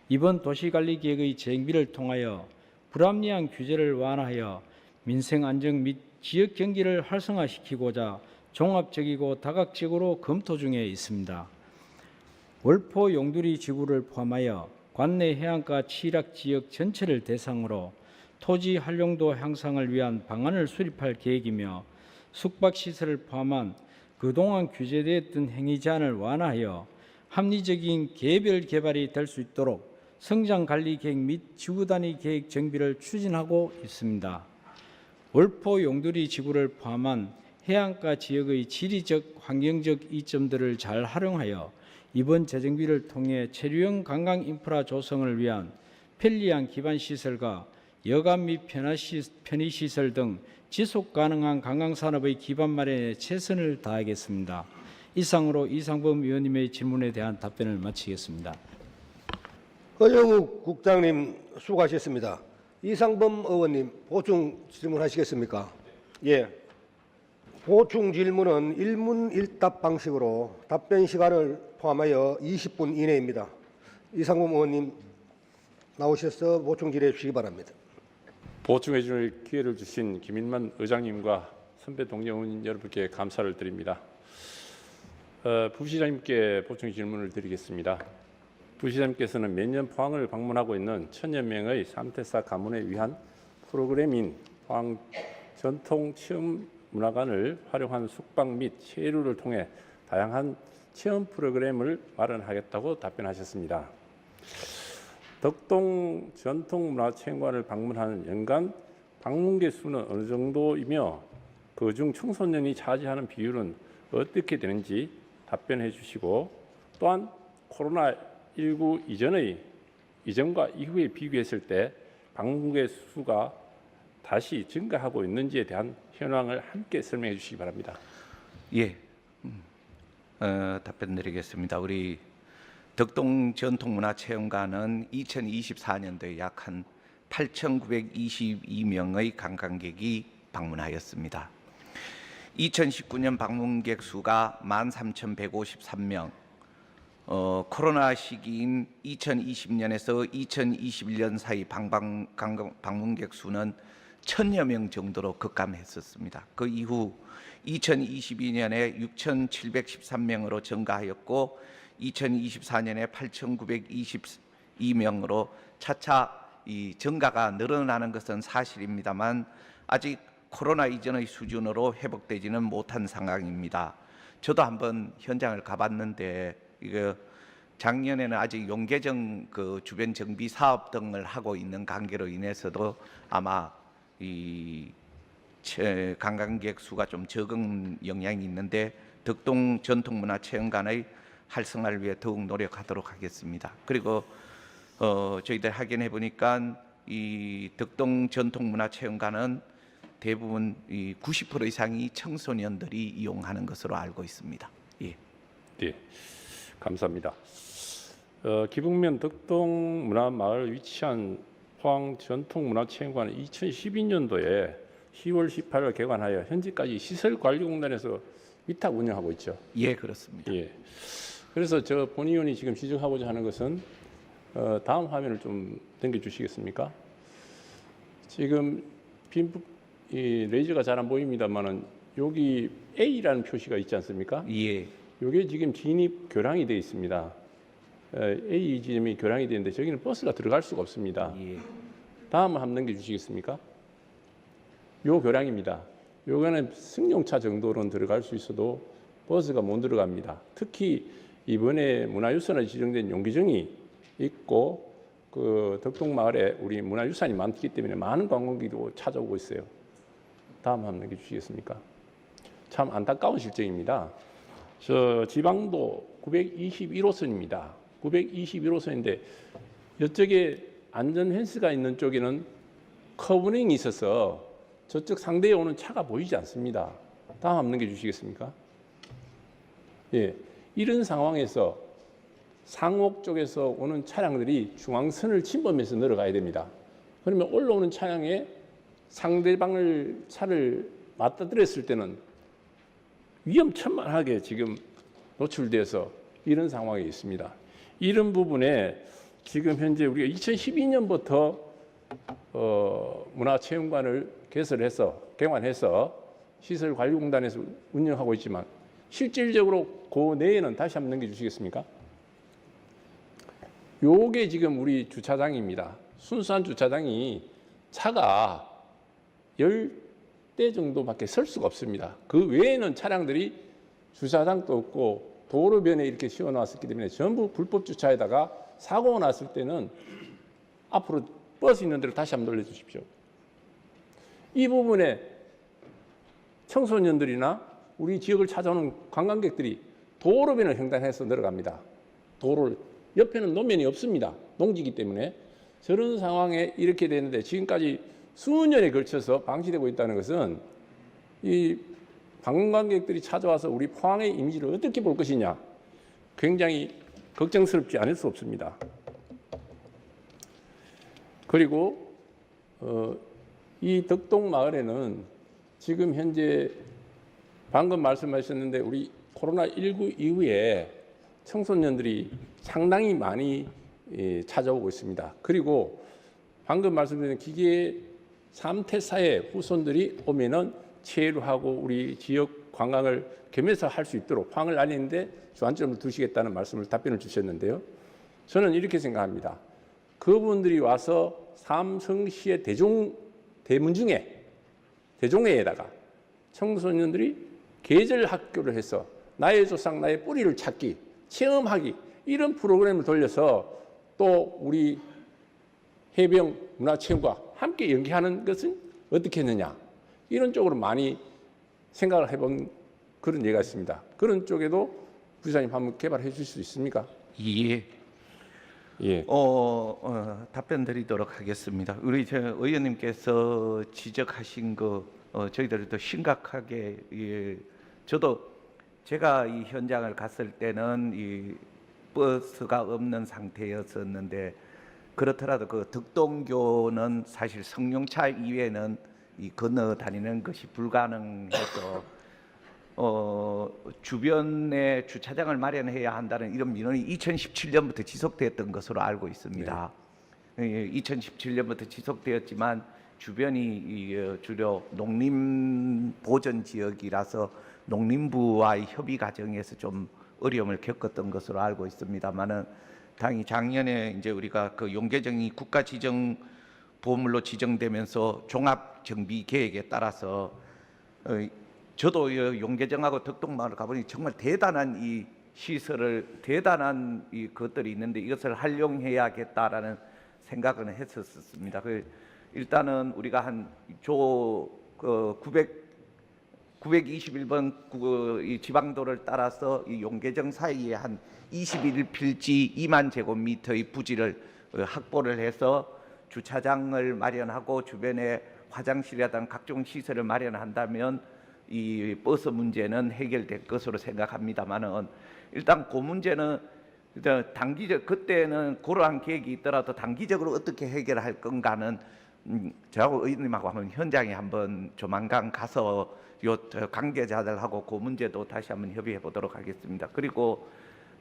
이번 도시관리계획의 재정비를 통하여 불합리한 규제를 완화하여 민생 안정 및 지역 경기를 활성화시키고자 종합적이고 다각적으로 검토 중에 있습니다. 월포 용두리 지구를 포함하여 관내 해안가 취락 지역 전체를 대상으로 토지 활용도 향상을 위한 방안을 수립할 계획이며 숙박시설을 포함한 그동안 규제되었던 행위 제한을 완화하여 합리적인 개별 개발이 될 수 있도록 성장관리 계획 및 지구단위 계획 정비를 추진하고 있습니다. 월포 용두리 지구를 포함한 해안가 지역의 지리적, 환경적 이점들을 잘 활용하여 이번 재정비를 통해 체류형 관광 인프라 조성을 위한 편리한 기반시설과 여감 및 편의시설 등 지속 가능한 관광산업의 기반 마련에 최선을 다하겠습니다. 이상으로 이상범 의원님의 질문에 대한 답변을 마치겠습니다. 허정욱 국장님 수고하셨습니다. 이상범 의원님 보충 질문하시겠습니까? 예. 보충 질문은 일문 일답 방식으로 답변 시간을 포함하여 20분 이내입니다. 이상범 의원님 나오셔서 보충 질의해 주시기 바랍니다. 보충해 줄 기회를 주신 김일만 의장님과 선배 동료 의원 여러분께 감사를 드립니다. 부시장님께 보충 질문을 드리겠습니다. 부시장님께서는 매년 포항을 방문하고 있는 1000여 명의 3대사 가문을 위한 프로그램인 포항 전통체험문화관을 활용한 숙박 및 체류를 통해 다양한 체험 프로그램을 마련하겠다고 답변하셨습니다. 덕동 전통문화체험관을 방문하는 연간 방문객 수는 어느 정도이며 그중 청소년이 차지하는 비율은 어떻게 되는지 답변해 주시고, 또한 코로나19 이전과 이후에 비교했을 때 방문객 수가 다시 증가하고 있는지에 대한 현황을 함께 설명해 주시기 바랍니다. 예, 답변드리겠습니다. 우리 덕동 전통문화체험관은 2024년도에 약 한 8,922명의 관광객이 방문하였습니다. 2019년 방문객 수가 13,153명, 코로나 시기인 2020년에서 2021년 사이 방문객 수는 1,000여 명 정도로 급감했었습니다. 그 이후 2022년에 6,713명으로 증가하였고 2024년에 8,922명으로 차차 이 증가가 늘어나는 것은 사실입니다만 아직 코로나 이전의 수준으로 회복되지는 못한 상황입니다. 저도 한번 현장을 가봤는데 이거 작년에는 아직 용계정 그 주변 정비 사업 등을 하고 있는 관계로 인해서도 아마 이 관광객 수가 좀 적은 영향이 있는데 덕동 전통문화체험관의 활성화를 위해 더욱 노력하도록 하겠습니다. 그리고 저희들 확인해 보니까 이 덕동 전통문화체험관은 대부분 이 90% 이상이 청소년들이 이용하는 것으로 알고 있습니다. 예. 네, 감사합니다. 기북면 덕동 문화마을 위치한 포항 전통문화체험관은 2012년도에 10월 18일 개관하여 현재까지 시설관리공단에서 위탁 운영하고 있죠. 예, 그렇습니다. 예. 그래서 저 본 의원이 지금 지적하고자 하는 것은 다음 화면을 좀 당겨 주시겠습니까? 지금 이 레이저가 잘 안 보입니다만은 여기 A라는 표시가 있지 않습니까? 예. 이게 지금 진입 교량이 되어 있습니다. A 지점이 교량이 되는데 저기는 버스가 들어갈 수가 없습니다. 예. 다음 한번 넘겨 주시겠습니까? 요 교량입니다. 요거는 승용차 정도로는 들어갈 수 있어도 버스가 못 들어갑니다. 특히 이번에 문화유산으로 지정된 용기정이 있고 그 덕동마을에 우리 문화유산이 많기 때문에 많은 관광객도 찾아오고 있어요. 다음 한번 넘겨 주시겠습니까? 참 안타까운 실정입니다. 저 지방도 921호선입니다. 921호선인데 이쪽에 안전 펜스가 있는 쪽에는 커브링이 있어서 저쪽 상대에 오는 차가 보이지 않습니다. 다음 한번 넘겨 주시겠습니까? 예, 이런 상황에서 상옥 쪽에서 오는 차량들이 중앙선을 침범해서 내려가야 됩니다. 그러면 올라오는 차량에 상대방을 차를 맞닥뜨렸을 때는 위험천만하게 지금 노출돼서 이런 상황이 있습니다. 이런 부분에 지금 현재 우리가 2012년부터 문화체험관을 개관해서 시설관리공단에서 운영하고 있지만 실질적으로 그 내에는 다시 한번 넘겨주시겠습니까? 요게 지금 우리 주차장입니다. 순수한 주차장이 차가 10대 정도밖에 설 수가 없습니다. 그 외에는 차량들이 주차장도 없고 도로변에 이렇게 씌워놨었기 때문에 전부 불법 주차에다가 사고가 났을 때는 앞으로 버스 있는 데로 다시 한번 돌려주십시오. 이 부분에 청소년들이나 우리 지역을 찾아오는 관광객들이 도로변을 횡단해서 내려갑니다. 도로를 옆에는 노면이 없습니다. 농지이기 때문에 저런 상황에 이렇게 되는데 지금까지 수년에 걸쳐서 방치되고 있다는 것은 이 관광객들이 찾아와서 우리 포항의 이미지를 어떻게 볼 것이냐 굉장히 걱정스럽지 않을 수 없습니다. 그리고 이 덕동 마을에는 지금 현재 방금 말씀하셨는데 우리 코로나19 이후에 청소년들이 상당히 많이 찾아오고 있습니다. 그리고 방금 말씀드린 기계 3태 사회 후손들이 오면은 체류하고 우리 지역 관광을 겸해서 할 수 있도록 방을 알리는데 주안점을 두시겠다는 말씀을 답변을 주셨는데요. 저는 이렇게 생각합니다. 그분들이 와서 삼성시의 대종회에다가 청소년들이 계절 학교를 해서 나의 조상, 나의 뿌리를 찾기, 체험하기 이런 프로그램을 돌려서 또 우리 해병 문화체험과 함께 연계하는 것은 어떻게 했느냐 이런 쪽으로 많이 생각을 해본 그런 예가 있습니다. 그런 쪽에도 부사님 한번 개발해 주실 수 있습니까? 예. 예. 답변 드리도록 하겠습니다. 우리 의원님께서 지적하신 거 저희들이 더 심각하게 저도 제가 이 현장을 갔을 때는 이 버스가 없는 상태였었는데 그렇더라도 그 덕동교는 사실 성룡차 이외에는 이 건너 다니는 것이 불가능해서 주변에 주차장을 마련해야 한다는 이런 민원이 2017년부터 지속되었던 것으로 알고 있습니다. 네. 2017년부터 지속되었지만 주변이 주로 농림보전 지역이라서 농림부와의 협의 과정에서 좀 어려움을 겪었던 것으로 알고 있습니다만은 당연히 작년에 이제 우리가 그 용계정이 국가지정 보물로 지정되면서 종합정비 계획에 따라서 저도 용계정하고 덕동마을 가보니 정말 대단한 이 시설을 대단한 이 것들이 있는데 이것을 활용해야겠다라는 생각은 했었습니다. 일단은 우리가 한 921번 이 지방도를 따라서 이 용계정 사이에 한 21필지 2만 제곱미터의 부지를 확보를 해서 주차장을 마련하고 주변에 화장실이라든 각종 시설을 마련한다면 이 버스 문제는 해결될 것으로 생각합니다만은 일단 그 문제는 단기적 그때는 그러한 계획이 있더라도 단기적으로 어떻게 해결할 건가는 저하고 의원님하고 한번 현장에 한번 조만간 가서 관계자들하고 그 문제도 다시 한번 협의해 보도록 하겠습니다. 그리고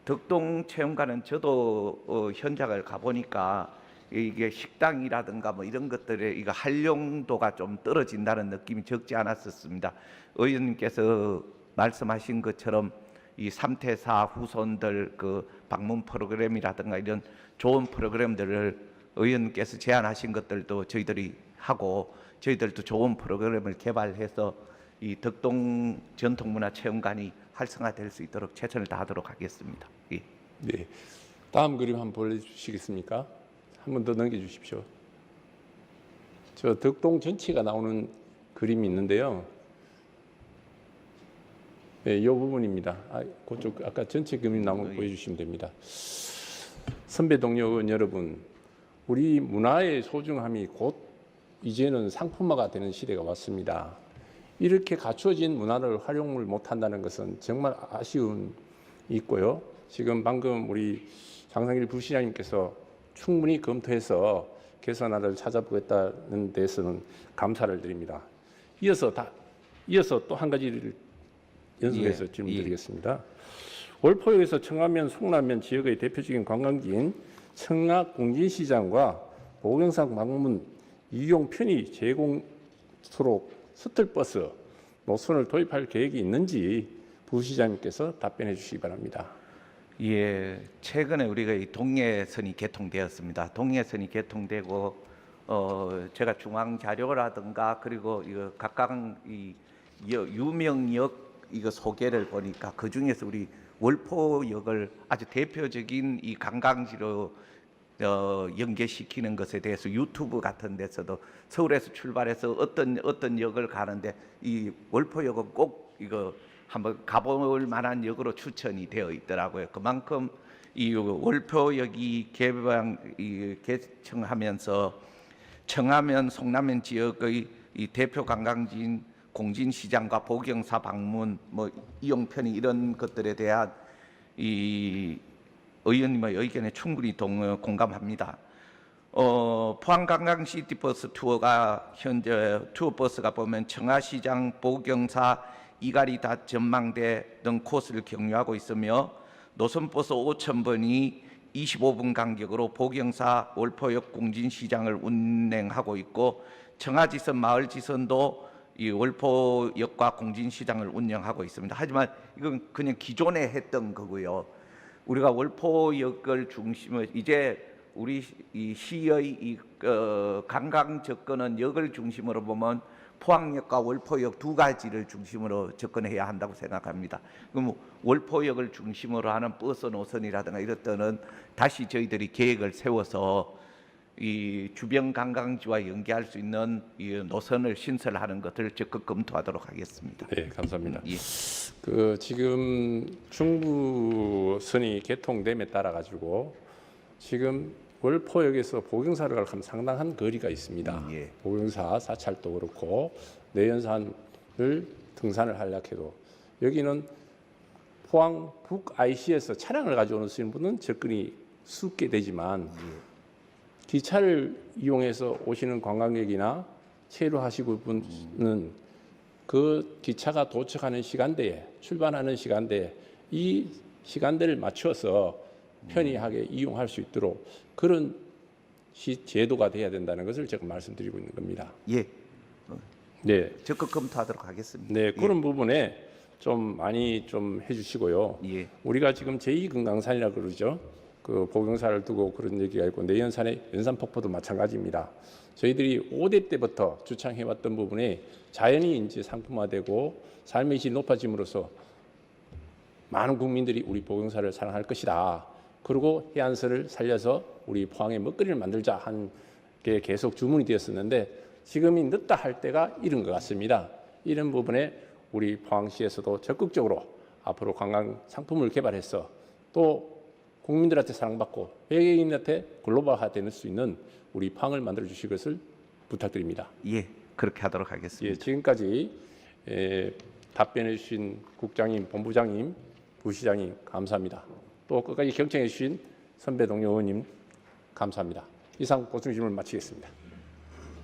덕동 체험관은 저도 현장을 가보니까 이게 식당이라든가 뭐 이런 것들의 이거 활용도가 좀 떨어진다는 느낌이 적지 않았었습니다. 의원님께서 말씀하신 것처럼 이 3태사 후손들 그 방문 프로그램이라든가 이런 좋은 프로그램들을 의원님께서 제안하신 것들도 저희들이 하고 저희들도 좋은 프로그램을 개발해서 이 덕동 전통문화체험관이 활성화될 수 있도록 최선을 다하도록 하겠습니다. 예. 네. 다음 그림 한번 보여주시겠습니까? 한 번 더 넘겨주십시오. 저 덕동 전체가 나오는 그림이 있는데요. 네, 이 부분입니다. 그쪽 아까 전체 그림 나온 거 보여주시면 됩니다. 선배 동료 의원 여러분, 우리 문화의 소중함이 곧 이제는 상품화가 되는 시대가 왔습니다. 이렇게 갖춰진 문화를 활용을 못한다는 것은 정말 아쉬움이 있고요. 지금 방금 우리 장성일 부시장님께서 충분히 검토해서 개선안을 찾아보겠다는 데서는 감사를 드립니다. 이어서 또 한 가지를 연속해서 질문드리겠습니다. 월포역에서 청하면, 송라면 지역의 대표적인 관광지인 청라 공진시장과 보경산 방문 이용 편의 제공토록 스틀버스 노선을 도입할 계획이 있는지 부시장님께서 답변해 주시기 바랍니다. 예, 최근에 우리가 이 동해선이 개통되었습니다. 동해선이 개통되고 제가 중앙 자료라든가 그리고 이거 각각 이 유명역 이거 소개를 보니까 그 중에서 우리 월포역을 아주 대표적인 이 관광지로 연계시키는 것에 대해서 유튜브 같은 데서도 서울에서 출발해서 어떤 역을 가는데 이 월포역은 꼭 이거 한번 가볼 만한 역으로 추천이 되어 있더라고요. 그만큼 이 월포역이 개청하면서 청하면 송라면 지역의 이 대표 관광지인 공진시장과 보경사 방문, 뭐 이용 편의 이런 것들에 대한 이 의원님의 의견에 충분히 공감합니다. 포항 관광 시티버스 투어가 현재 투어 버스가 보면 청하시장, 보경사, 이가리닷 전망대 등 코스를 경유하고 있으며 노선버스 5,000번이 25분 간격으로 보경사 월포역 공진시장을 운행하고 있고 청하지선 마을지선도 이 월포역과 공진시장을 운영하고 있습니다. 하지만 이건 그냥 기존에 했던 거고요. 우리가 월포역을 중심으로 이제 우리 이 시의 이 관광 접근은 역을 중심으로 보면 포항역과 월포역 두 가지를 중심으로 접근해야 한다고 생각합니다. 그럼 월포역을 중심으로 하는 버스 노선이라든가 이런 때는 다시 저희들이 계획을 세워서 이 주변 관광지와 연계할 수 있는 이 노선을 신설하는 것을 적극 검토하도록 하겠습니다. 네, 감사합니다. 예. 그 지금 중부선이 개통됨에 따라 가지고 지금 월포역에서 보경사를 가면 상당한 거리가 있습니다. 예. 보경사 사찰도 그렇고 내연산을 등산을 하려고 해도 여기는 포항 북 IC에서 차량을 가져오는 분은 접근이 쉽게 되지만 기차를 이용해서 오시는 관광객이나 체류하시고 분은 그 기차가 도착하는 시간대에 출발하는 시간대에 이 시간대를 맞춰서 편리하게 이용할 수 있도록 그런 제도가 돼야 된다는 것을 제가 말씀드리고 있는 겁니다. 예, 네, 적극 검토하도록 하겠습니다. 네 그런 부분에 좀 많이 좀 해주시고요. 예. 우리가 지금 제2금강산이라고 그러죠. 그 보경사를 두고 그런 얘기가 있고 내연산의 연산폭포도 마찬가지입니다. 저희들이 5대 때부터 주창해왔던 부분에 자연히 이제 상품화되고 삶의 질이 높아짐으로써 많은 국민들이 우리 보경사를 사랑할 것이다. 그리고 해안선을 살려서 우리 포항의 먹거리를 만들자 한 게 계속 주문이 되었었는데 지금이 늦다 할 때가 이른 것 같습니다. 이런 부분에 우리 포항시에서도 적극적으로 앞으로 관광 상품을 개발해서 또 국민들한테 사랑받고 외계인한테 글로벌화될 수 있는 우리 포항을 만들어 주실 것을 부탁드립니다. 예, 그렇게 하도록 예, 하겠습니다. 지금까지 답변해 주신 국장님, 본부장님, 부시장님 감사합니다. 또 끝까지 경청해 주신 선배 동료 의원님 감사합니다. 이상 보충 질문을 마치겠습니다.